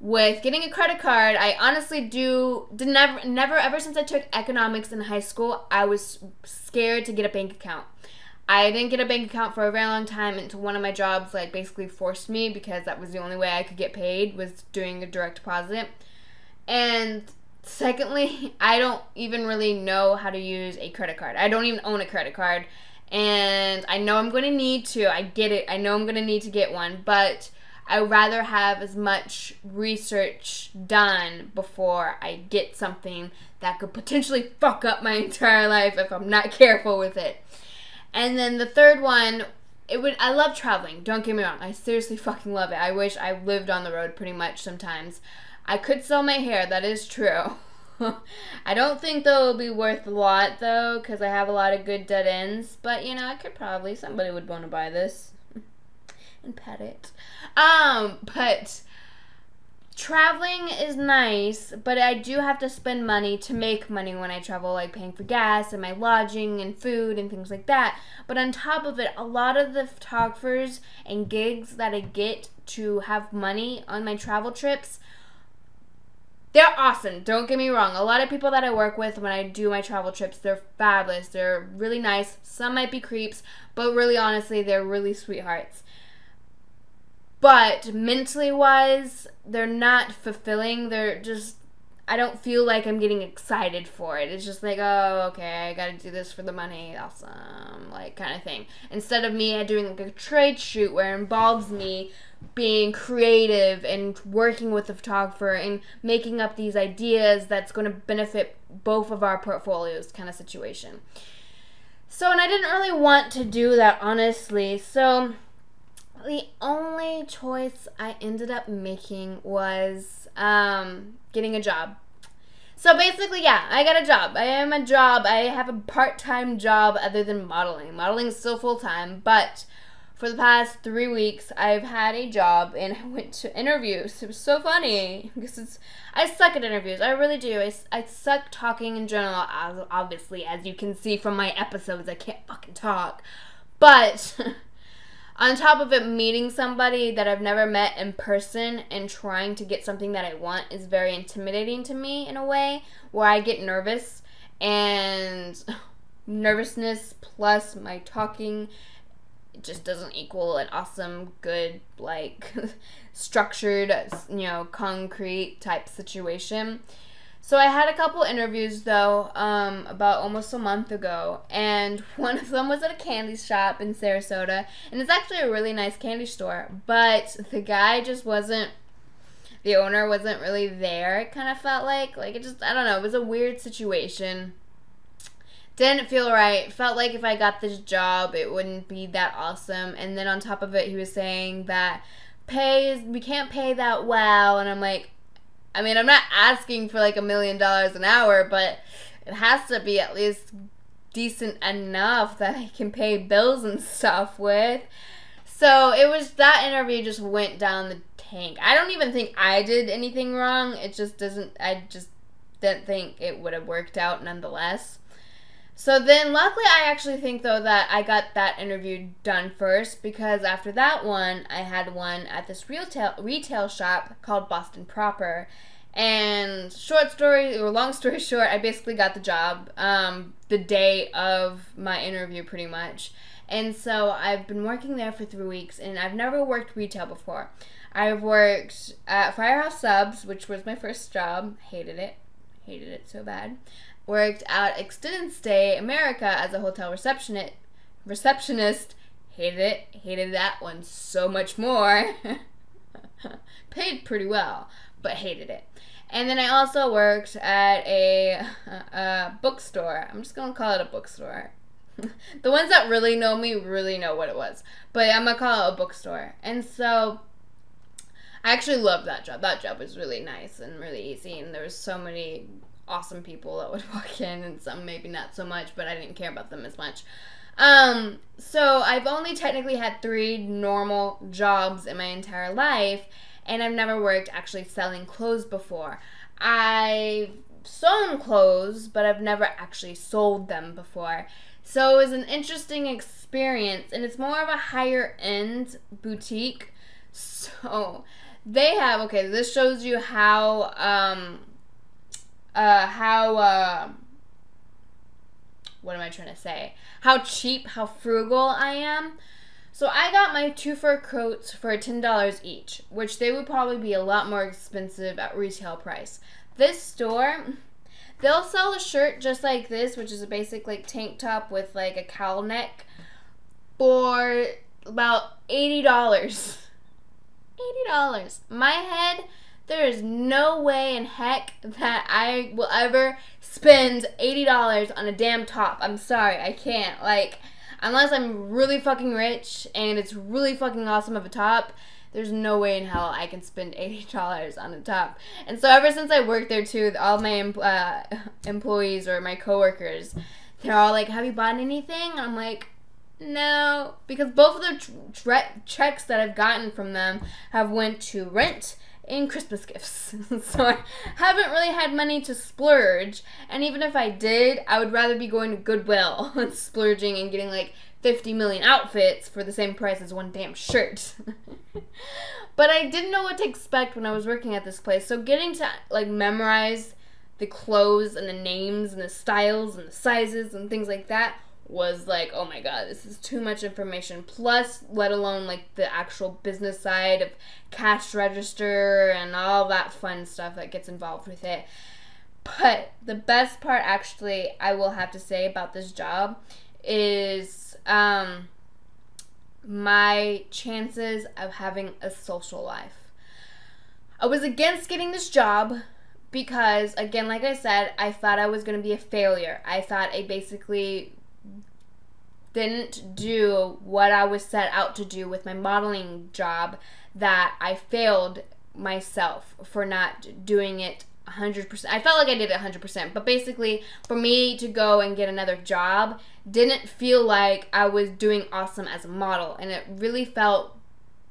With getting a credit card, I honestly never, ever since I took economics in high school, I was scared to get a bank account. I didn't get a bank account for a very long time until one of my jobs like basically forced me, because that was the only way I could get paid, was doing a direct deposit. And secondly, I don't even really know how to use a credit card. I don't even own a credit card, and I know I'm going to need to. I get it. I know I'm going to need to get one, but I would rather have as much research done before I get something that could potentially fuck up my entire life if I'm not careful with it. And then the third one, I love traveling. Don't get me wrong. I seriously fucking love it. I wish I lived on the road pretty much sometimes. I could sell my hair. That is true. I don't think that will be worth a lot, though, because I have a lot of good dead ends. But, you know, I could probably, somebody would want to buy this and pet it. But traveling is nice, but I do have to spend money to make money when I travel, like paying for gas and my lodging and food and things like that. But on top of it, a lot of the photographers and gigs that I get to have money on my travel trips, they're awesome. Don't get me wrong. A lot of people that I work with when I do my travel trips, they're fabulous. They're really nice. Some might be creeps, but really honestly, they're really sweethearts. But mentally wise, they're not fulfilling. They're just, I don't feel like I'm getting excited for it. It's just like, oh, okay, I gotta do this for the money. Awesome. Like, kind of thing. Instead of me doing like a trade shoot where it involves me being creative and working with the photographer and making up these ideas that's going to benefit both of our portfolios kind of situation. So, and I didn't really want to do that, honestly. So the only choice I ended up making was getting a job. So basically, yeah, I got a job. I have a part-time job other than modeling. Modeling is still full-time, but for the past 3 weeks, I've had a job and I went to interviews. It was so funny because I suck at interviews. I really do. I suck talking in general. Obviously, as you can see from my episodes, I can't fucking talk. But on top of it, meeting somebody that I've never met in person and trying to get something that I want is very intimidating to me in a way where I get nervous, and nervousness plus my talking just doesn't equal an awesome, good, like, structured, concrete type situation. So I had a couple interviews, though, about almost a month ago, and one of them was at a candy shop in Sarasota, and it's actually a really nice candy store, but the guy just wasn't, the owner wasn't really there, it kind of felt like it just, I don't know, it was a weird situation. Didn't feel right. Felt like if I got this job, it wouldn't be that awesome. And then on top of it, he was saying that we can't pay that well. And I'm like, I mean, I'm not asking for like $1 million an hour, but it has to be at least decent enough that I can pay bills and stuff with. So it was, that interview just went down the tank. I don't even think I did anything wrong. I just didn't think it would have worked out nonetheless. So then, luckily, I actually think, though, that I got that interview done first, because after that one, I had one at this retail shop called Boston Proper. And long story short, I basically got the job the day of my interview, pretty much. And so I've been working there for 3 weeks, and I've never worked retail before. I've worked at Firehouse Subs, which was my first job. Hated it so bad. Worked at Extended Stay America as a hotel receptionist. Hated that one so much more. Paid pretty well, but hated it. And then I also worked at a bookstore. I'm just going to call it a bookstore. The ones that really know me really know what it was. But I'm going to call it a bookstore. And so I actually loved that job. That job was really nice and really easy. And there was so many awesome people that would walk in, and some maybe not so much, but I didn't care about them as much. So I've only technically had 3 normal jobs in my entire life, and I've never worked actually selling clothes before. I've sewn clothes, but I've never actually sold them before. So it was an interesting experience, and it's more of a higher end boutique. So they have, okay, this shows you how what am I trying to say? How cheap, how frugal I am. So I got my 2 fur coats for $10 each, which they would probably be a lot more expensive at retail price. This store, they'll sell a shirt just like this, which is a basic like tank top with like a cowl neck, for about $80. $80. My head, there is no way in heck that I will ever spend $80 on a damn top. I'm sorry, I can't. Like, unless I'm really fucking rich and it's really fucking awesome of a top, there's no way in hell I can spend $80 on a top. And so ever since I worked there too, all my employees or my coworkers, they're all like, have you bought anything? And I'm like, no. Because both of the checks that I've gotten from them have went to rent and Christmas gifts. So I haven't really had money to splurge, and even if I did, I would rather be going to Goodwill and splurging and getting like 50 million outfits for the same price as one damn shirt. But I didn't know what to expect when I was working at this place, so getting to like memorize the clothes and the names and the styles and the sizes and things like that was like, oh my god, this is too much information. Plus, let alone like the actual business side of cash register and all that fun stuff that gets involved with it. But the best part, actually, I will have to say about this job is my chances of having a social life. I was against getting this job because, again, like I said, I thought I was going to be a failure. I thought I basically didn't do what I was set out to do with my modeling job, that I failed myself for not doing it 100%. I felt like I did it 100%. But basically, for me to go and get another job didn't feel like I was doing awesome as a model. And it really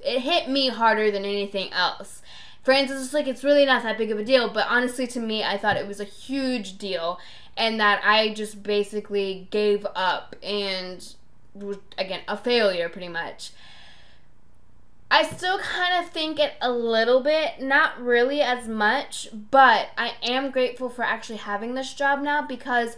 it hit me harder than anything else. For instance, it's like, it's really not that big of a deal. But honestly, to me, I thought it was a huge deal. And that I just basically gave up and was, again, a failure pretty much. I still kind of think it a little bit, not really as much, but I am grateful for actually having this job now, because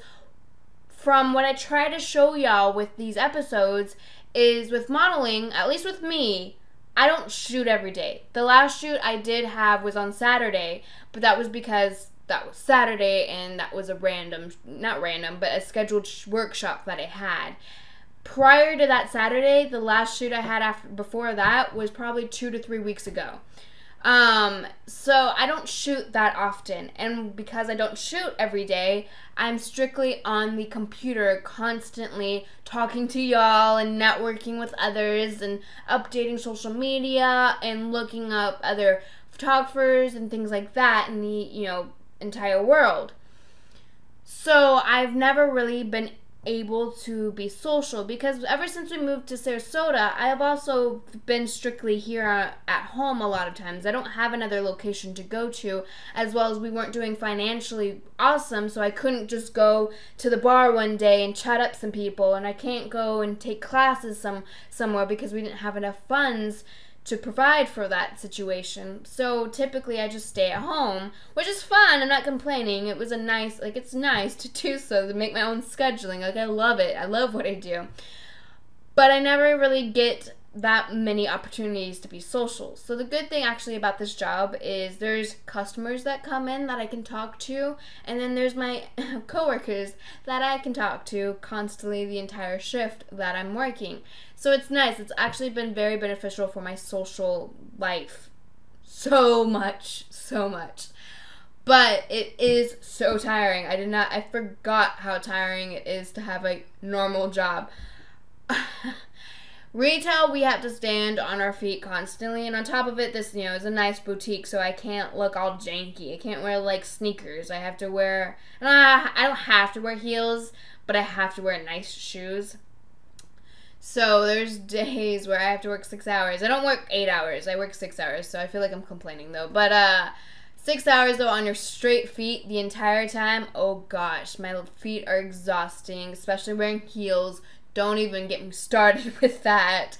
from what I try to show y'all with these episodes is with modeling, at least with me, I don't shoot every day. The last shoot I did have was on Saturday, but that was because that was Saturday and that was a a scheduled workshop that I had. Prior to that Saturday, the last shoot I had before that was probably 2 to 3 weeks ago. So I don't shoot that often. And because I don't shoot every day, I'm strictly on the computer constantly talking to y'all and networking with others and updating social media and looking up other photographers and things like that in the, entire world. So I've never really been able to be social, because ever since we moved to Sarasota, I have also been strictly here at home a lot of times. I don't have another location to go to, as well as we weren't doing financially awesome, so I couldn't just go to the bar one day and chat up some people, and I can't go and take classes somewhere because we didn't have enough funds to provide for that situation. So typically I just stay at home, which is fun. I'm not complaining. It was it's nice to do so, to make my own scheduling. Like, I love it. I love what I do. But I never really get that many opportunities to be social. So the good thing actually about this job is there's customers that come in that I can talk to, and then there's my coworkers that I can talk to constantly the entire shift that I'm working. So it's nice. It's actually been very beneficial for my social life. So much. But it is so tiring. I forgot how tiring it is to have a normal job. Retail, we have to stand on our feet constantly, and on top of it, this, is a nice boutique, so I can't look all janky. I can't wear, sneakers. I have to wear, I don't have to wear heels, but I have to wear nice shoes. So there's days where I have to work 6 hours. I don't work 8 hours. I work 6 hours, so I feel like I'm complaining, though. But 6 hours, though, on your straight feet the entire time, oh gosh, my feet are exhausting, especially wearing heels. Don't even get me started with that.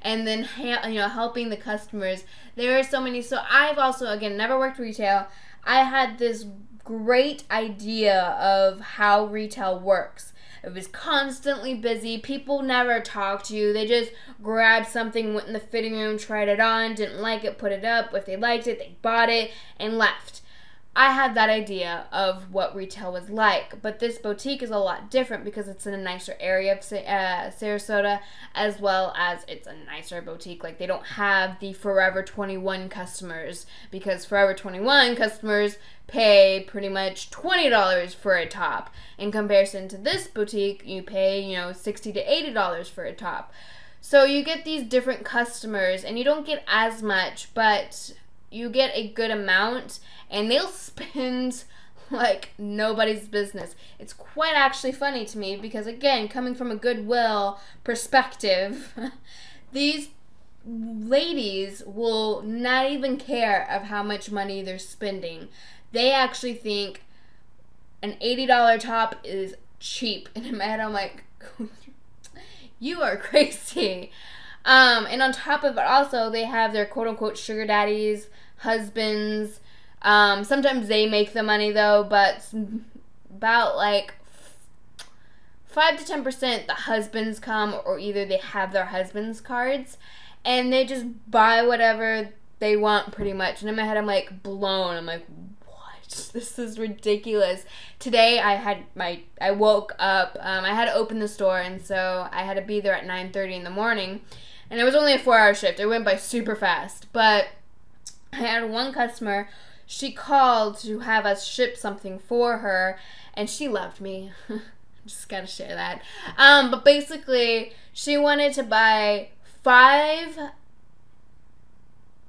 And then, helping the customers. There are so many. So I've also, again, never worked retail. I had this great idea of how retail works. It was constantly busy. People never talk to you. They just grabbed something, went in the fitting room, tried it on, didn't like it, put it up. If they liked it, they bought it and left. I had that idea of what retail was like, but this boutique is a lot different because it's in a nicer area of Sarasota, as well as it's a nicer boutique. Like, they don't have the Forever 21 customers, because Forever 21 customers pay pretty much $20 for a top. In comparison to this boutique, you pay, $60 to $80 for a top. So you get these different customers, and you don't get as much, but you get a good amount, and they'll spend like nobody's business. It's quite actually funny to me because, again, coming from a goodwill perspective, these ladies will not even care of how much money they're spending. They actually think an $80 top is cheap. And in my head, I'm like, you are crazy. And on top of it, also, they have their quote-unquote sugar daddies, husbands. Sometimes they make the money, though, but about 5 to 10% the husbands come, or either they have their husbands' cards, and they just buy whatever they want pretty much. And in my head, I'm like blown. I'm like, what? This is ridiculous. Today I woke up, I had to open the store, and so I had to be there at 9:30 in the morning, and it was only a 4-hour shift. It went by super fast, but I had one customer. She called to have us ship something for her, and she loved me. Just gotta share that. But basically, she wanted to buy 5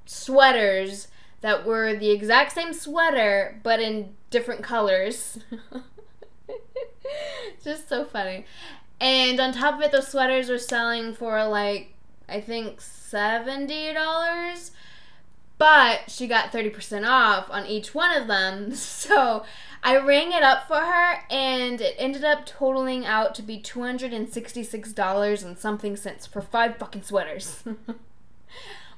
sweaters that were the exact same sweater but in different colors. Just so funny. And on top of it, those sweaters were selling for like, I think $70. But she got 30% off on each one of them. So I rang it up for her, and it ended up totaling out to be $266 and something cents for 5 fucking sweaters.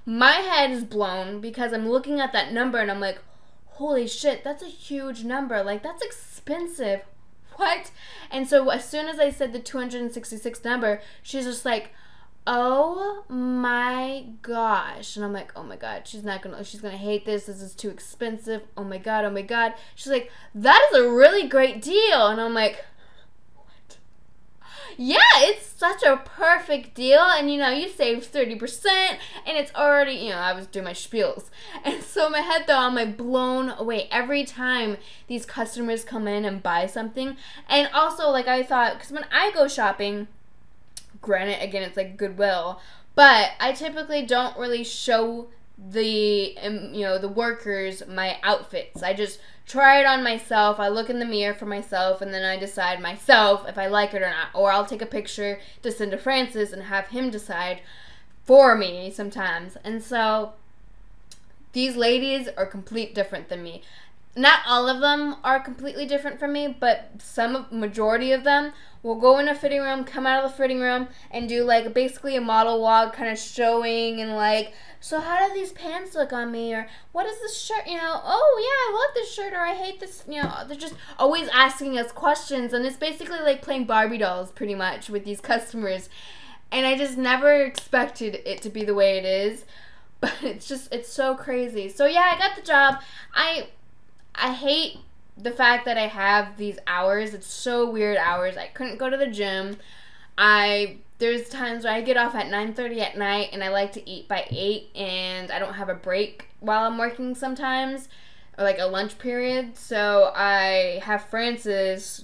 My head is blown because I'm looking at that number and I'm like, holy shit, that's a huge number. Like, that's expensive. What? And so as soon as I said the 266 number, she's just like, oh my gosh. And I'm like, oh my god, she's gonna hate this. This is too expensive. Oh my god, oh my god. She's like, that is a really great deal. And I'm like, what? Yeah, it's such a perfect deal. And you save 30%, and it's already, I was doing my spiels. And so in my head though, I'm like blown away every time these customers come in and buy something. And also, like, I thought, because when I go shopping, granted, again, it's like Goodwill, but I typically don't really show the workers my outfits. I just try it on myself. I look in the mirror for myself, and then I decide myself if I like it or not. Or I'll take a picture to send to Francis and have him decide for me sometimes. And so these ladies are complete different than me. Not all of them are completely different from me, but majority of them will go in a fitting room, come out of the fitting room, and do like basically a model walk, kind of showing and like, so how do these pants look on me, or what is this shirt, oh yeah, I love this shirt, or I hate this, they're just always asking us questions, and it's basically like playing Barbie dolls pretty much with these customers, and I just never expected it to be the way it is, but it's so crazy. So yeah, I got the job. I hate the fact that I have these hours. It's so weird hours. I couldn't go to the gym. There's times where I get off at 9:30 at night, and I like to eat by 8, and I don't have a break while I'm working sometimes, or like a lunch period. So I have Francis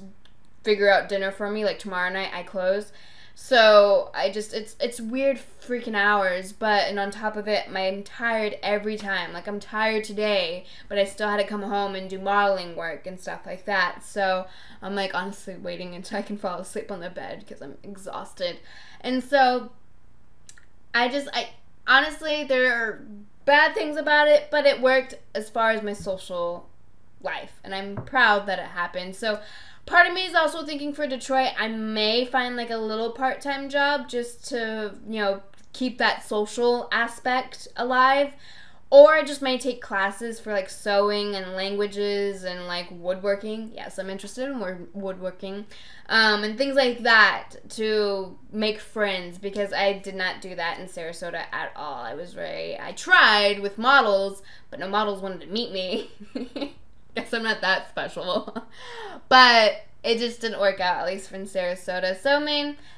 figure out dinner for me. Like tomorrow night I close. So it's weird freaking hours, and on top of it, I'm tired every time. Like, I'm tired today, but I still had to come home and do modeling work and stuff like that. So I'm like honestly waiting until I can fall asleep on the bed because I'm exhausted. And so I honestly, there are bad things about it, but it worked as far as my social life, and I'm proud that it happened. So part of me is also thinking for Detroit, I may find like a little part-time job just to, keep that social aspect alive. Or I just may take classes for like sewing and languages and like woodworking. Yes, I'm interested in woodworking. And things like that to make friends, because I did not do that in Sarasota at all. I tried with models, but no models wanted to meet me. Guess I'm not that special. But it just didn't work out, at least in Sarasota. So,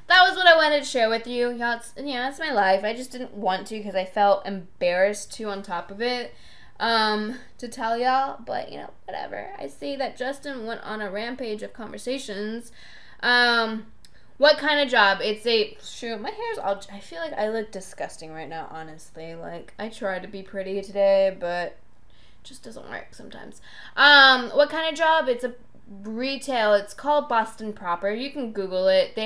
that was what I wanted to share with you. Y'all, it's my life. I just didn't want to because I felt embarrassed too on top of it to tell y'all. But, whatever. I see that Justin went on a rampage of conversations. What kind of job? Shoot, my hair's all, I feel like I look disgusting right now, honestly. Like, I tried to be pretty today, but just doesn't work sometimes. What kind of job? It's a retail. It's called Boston Proper. You can Google it.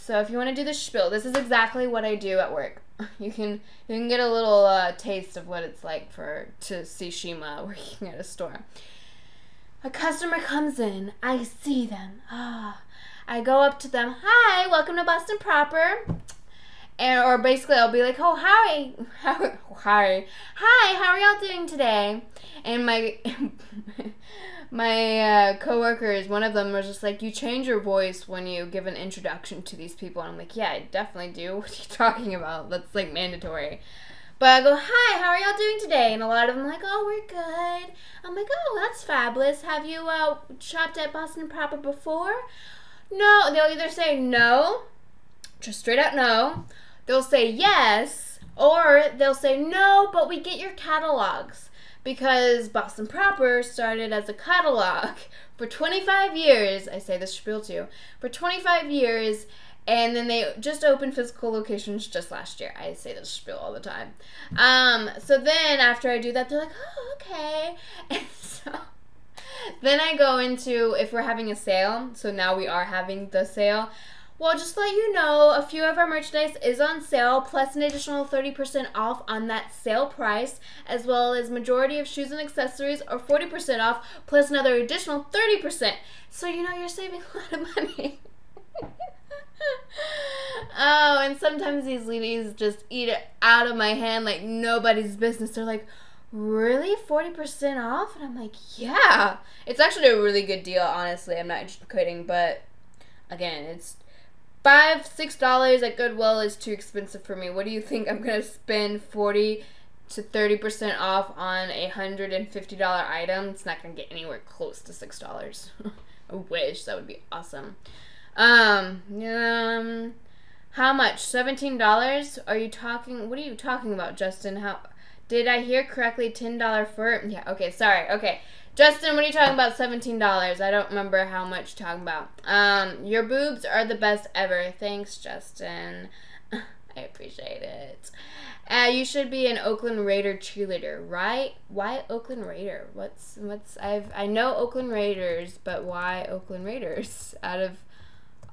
So if you want to do the spiel, this is exactly what I do at work. You can get a little taste of what it's like to see Shima working at a store. A customer comes in. I see them. I go up to them. Hi, welcome to Boston Proper. Or basically I'll be like, oh, hi, how are y'all doing today? And my coworkers, one of them was just like, you change your voice when you give an introduction to these people. And I'm like, yeah, I definitely do. What are you talking about? That's like mandatory. But I go, hi, how are y'all doing today? And a lot of them are like, oh, we're good. I'm like, oh, that's fabulous. Have you shopped at Boston Proper before? No. They'll either say no, just straight out no. They'll say yes, or they'll say no, but we get your catalogs. Because Boston Proper started as a catalog for 25 years. I say this spiel too. For 25 years, And then they just opened physical locations just last year. I say this spiel all the time. So then after I do that, they're like, oh, okay. And so then I go into, if we're having a sale, so now we are having the sale. Well, just to let you know, a few of our merchandise is on sale, plus an additional 30% off on that sale price, as well as majority of shoes and accessories are 40% off, plus another additional 30%. So you know you're saving a lot of money. Oh, and sometimes these ladies just eat it out of my hand like nobody's business. They're like, really? 40% off? And I'm like, yeah. It's actually a really good deal, honestly. I'm not kidding, but again, it's $5-6 at Goodwill is too expensive for me. What do you think? I'm gonna spend 40 to 30% off on a $150 item? It's not gonna get anywhere close to $6. I wish. That would be awesome. How much? $17? Are you talking? What are you talking about, Justin? How did I hear correctly? $10 for? Yeah. Okay. Sorry. Okay. Justin, what are you talking about? $17. I don't remember how much you're talking about. Your boobs are the best ever. Thanks, Justin. I appreciate it. You should be an Oakland Raider cheerleader, right? Why Oakland Raider? I know Oakland Raiders, but why Oakland Raiders? Out of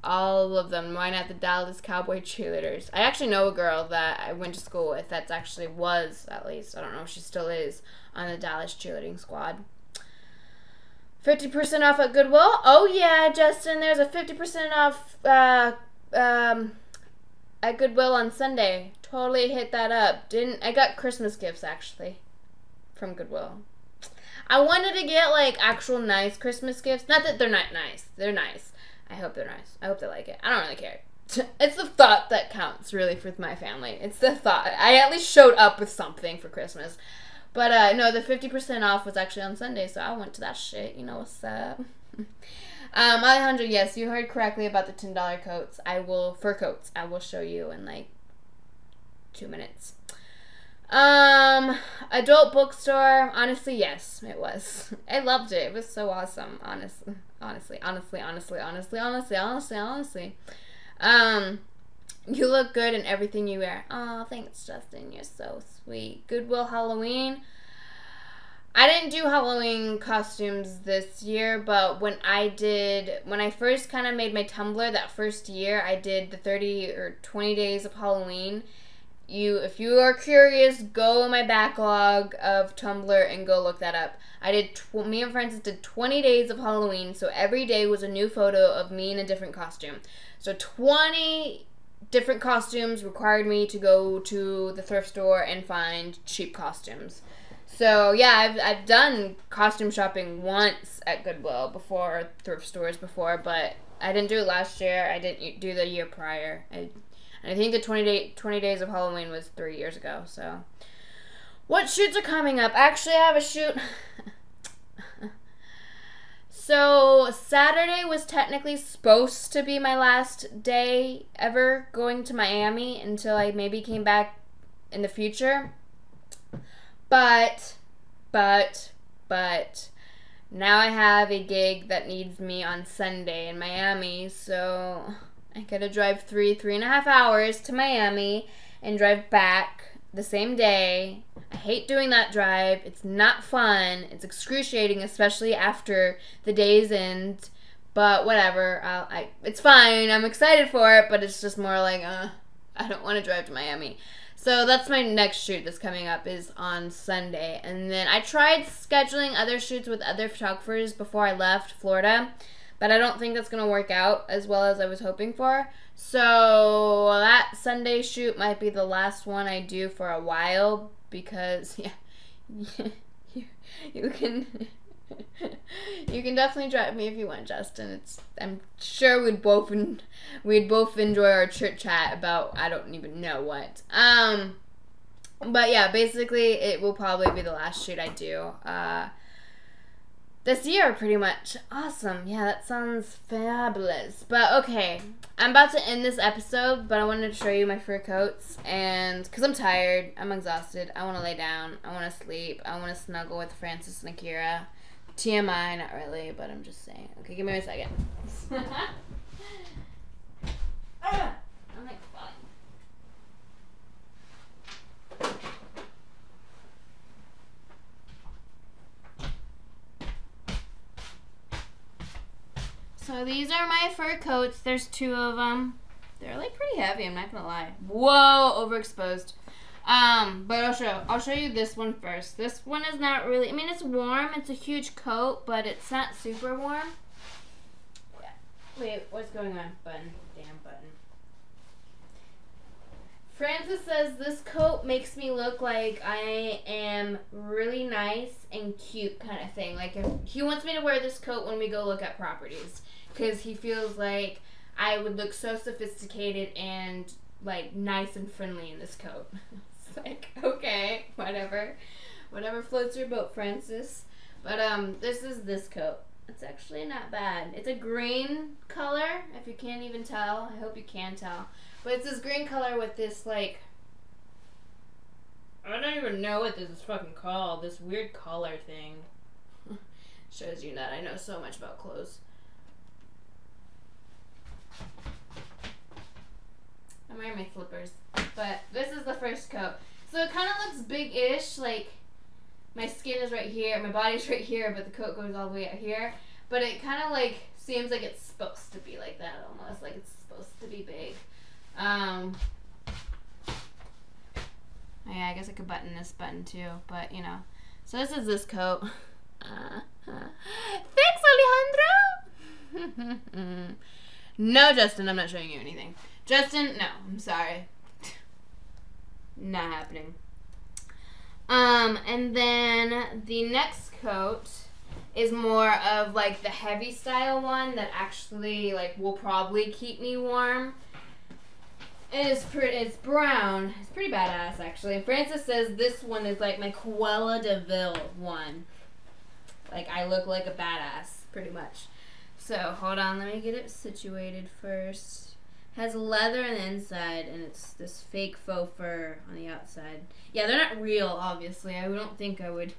all of them, why not the Dallas Cowboy cheerleaders? I actually know a girl that I went to school with that actually was, at least, I don't know if she still is, on the Dallas cheerleading squad. 50% off at Goodwill? Oh yeah, Justin, there's a 50% off at Goodwill on Sunday. Totally hit that up. I got Christmas gifts actually from Goodwill. I wanted to get like actual nice Christmas gifts. Not that they're not nice. They're nice. I hope they're nice. I hope they like it. I don't really care. It's the thought that counts really for my family. It's the thought. I at least showed up with something for Christmas. But no, the 50% off was actually on Sunday, so I went to that shit. You know what's up? Alejandro, yes, you heard correctly about the $10 coats. Fur coats. I will show you in like 2 minutes. Adult bookstore. Honestly, yes, it was. I loved it. It was so awesome. Honestly. You look good in everything you wear. Oh, thanks, Justin. You're so sweet. Goodwill Halloween. I didn't do Halloween costumes this year, but when I first kind of made my Tumblr that first year, I did the 30 or 20 days of Halloween. If you are curious, go in my backlog of Tumblr and go look that up. Me and Francis did 20 days of Halloween, so every day was a new photo of me in a different costume. So 20 different costumes required me to go to the thrift store and find cheap costumes. So yeah, I've done costume shopping once at Goodwill before, thrift stores before, but I didn't do it last year. I didn't do the year prior. And I think the 20 days of Halloween was 3 years ago. So what shoots are coming up? Actually, I have a shoot. So Saturday was technically supposed to be my last day ever going to Miami until I maybe came back in the future. But now I have a gig that needs me on Sunday in Miami, so I gotta drive 3.5 hours to Miami and drive back the same day. I hate doing that drive. It's not fun. It's excruciating, especially after the day's end. But whatever. It's fine. I'm excited for it, but it's just more like, I don't want to drive to Miami. So that's my next shoot that's coming up is on Sunday. And then I tried scheduling other shoots with other photographers before I left Florida, but I don't think that's going to work out as well as I was hoping for. So that Sunday shoot might be the last one I do for a while because, yeah, you can definitely drive me if you want, Justin. I'm sure we'd both enjoy our chit chat about I don't even know what. But yeah, basically it will probably be the last shoot I do. This year, pretty much. Awesome. Yeah, that sounds fabulous. But okay, I'm about to end this episode, but I wanted to show you my fur coats, and because I'm tired, I'm exhausted, I want to lay down, I want to sleep, I want to snuggle with Francis and Akira. TMI, not really, but I'm just saying. Okay, give me a second. I'm like falling. So these are my fur coats. There's 2 of them. They're like pretty heavy, I'm not gonna lie. Whoa, overexposed. But I'll show you this one first. This one is not really, I mean, it's warm. It's a huge coat, but it's not super warm. Yeah. Wait, what's going on? Button. Damn button. Francis says this coat makes me look like I am really nice and cute kind of thing. Like if he wants me to wear this coat when we go look at properties because he feels like I would look so sophisticated and like nice and friendly in this coat. It's like, okay, whatever. Whatever floats your boat, Francis. But this is this coat. It's actually not bad. It's a green color, if you can't even tell. I hope you can tell. But it's this green color with this, like, I don't even know what this is fucking called. This weird collar thing. Shows you that I know so much about clothes. I'm wearing my slippers. But this is the first coat. So it kind of looks big-ish, like my skin is right here, my body's right here, but the coat goes all the way out here. But it kind of like seems like it's supposed to be like that almost, like it's supposed to be big. Oh yeah, I guess I could button this button too, but you know. So this is this coat. Thanks, Alejandro! No, Justin, I'm not showing you anything. Justin, no, I'm sorry. Not happening. And then the next coat is more of like the heavy style one that actually like will probably keep me warm. It's brown. It's pretty badass actually. Francis says this one is like my Cruella de Vil one. Like I look like a badass pretty much. So hold on, let me get it situated first. Has leather on the inside and it's this fake faux fur on the outside. Yeah, they're not real, obviously. I don't think I would,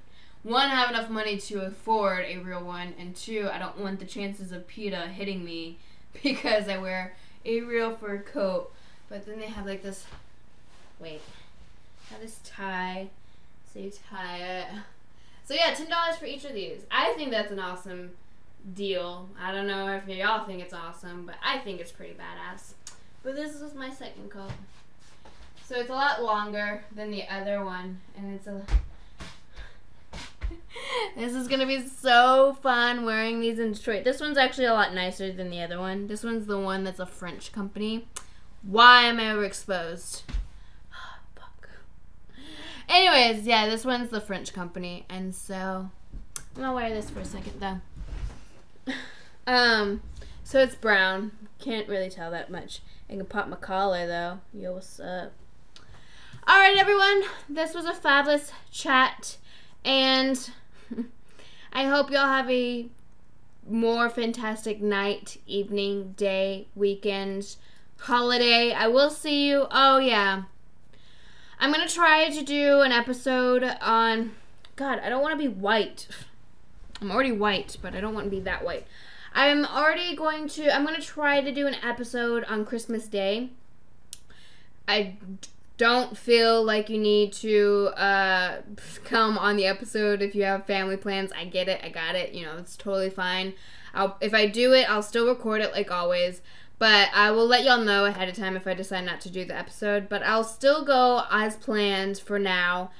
1, have enough money to afford a real one, and 2, I don't want the chances of PETA hitting me because I wear a real fur coat. But then they have like this, wait, have this tie, so you tie it. So yeah, $10 for each of these. I think that's an awesome deal. I don't know if y'all think it's awesome, but I think it's pretty badass. But this is my second coat. So it's a lot longer than the other one, and it's a... This is gonna be so fun wearing these in Detroit. This one's actually a lot nicer than the other one. This one's the one that's a French company. Why am I overexposed? Fuck. Anyways, yeah, this one's the French company, and so I'm gonna wear this for a second though. So it's brown. Can't really tell that much. I can pop my collar though. Yo, what's up? Alright everyone, this was a fabulous chat, and I hope y'all have a more fantastic night, evening, day, weekend, holiday. I will see you. Oh yeah, I'm gonna try to do an episode on, God, I don't want to be white. I'm already white, but I don't want to be that white. I'm going to try to do an episode on Christmas Day. I don't feel like you need to come on the episode if you have family plans. I get it. I got it. You know, it's totally fine. If I do it, I'll still record it like always. But I will let y'all know ahead of time if I decide not to do the episode. But I'll still go as planned for now.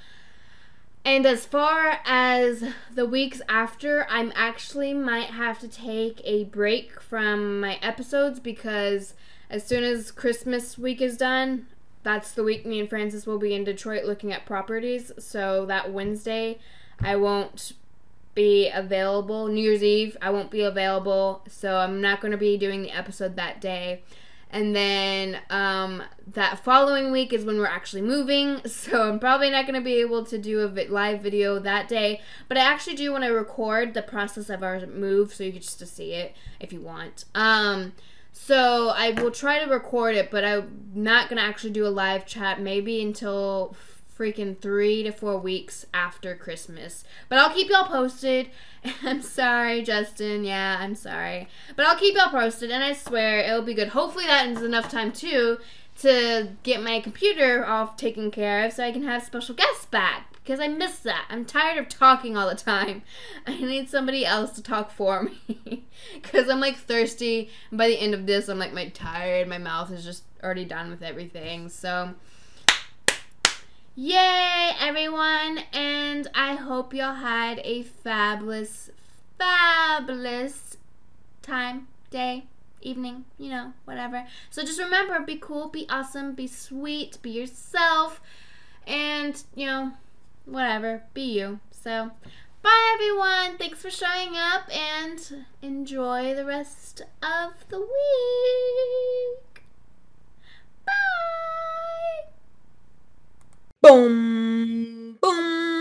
And as far as the weeks after, I'm actually might have to take a break from my episodes because as soon as Christmas week is done, that's the week me and Francis will be in Detroit looking at properties. So that Wednesday, I won't be available. New Year's Eve, I won't be available. So I'm not going to be doing the episode that day. And then that following week is when we're actually moving, so I'm probably not going to be able to do a live video that day, but I actually do want to record the process of our move so you get just to see it if you want. So I will try to record it, but I'm not going to actually do a live chat maybe until freaking 3 to 4 weeks after Christmas. But I'll keep y'all posted. I'm sorry, Justin. Yeah, I'm sorry. But I'll keep y'all posted, and I swear it'll be good. Hopefully that is enough time, too, to get my computer all taken care of so I can have special guests back. Because I miss that. I'm tired of talking all the time. I need somebody else to talk for me. Because I'm, like, thirsty. And by the end of this, I'm, like, tired. My mouth is just already done with everything. So, yay, everyone. And I hope y'all had a fabulous, fabulous time, day, evening, you know, whatever. So just remember, be cool, be awesome, be sweet, be yourself. And, you know, whatever, be you. So, bye everyone. Thanks for showing up and enjoy the rest of the week. Bye. Boom, boom.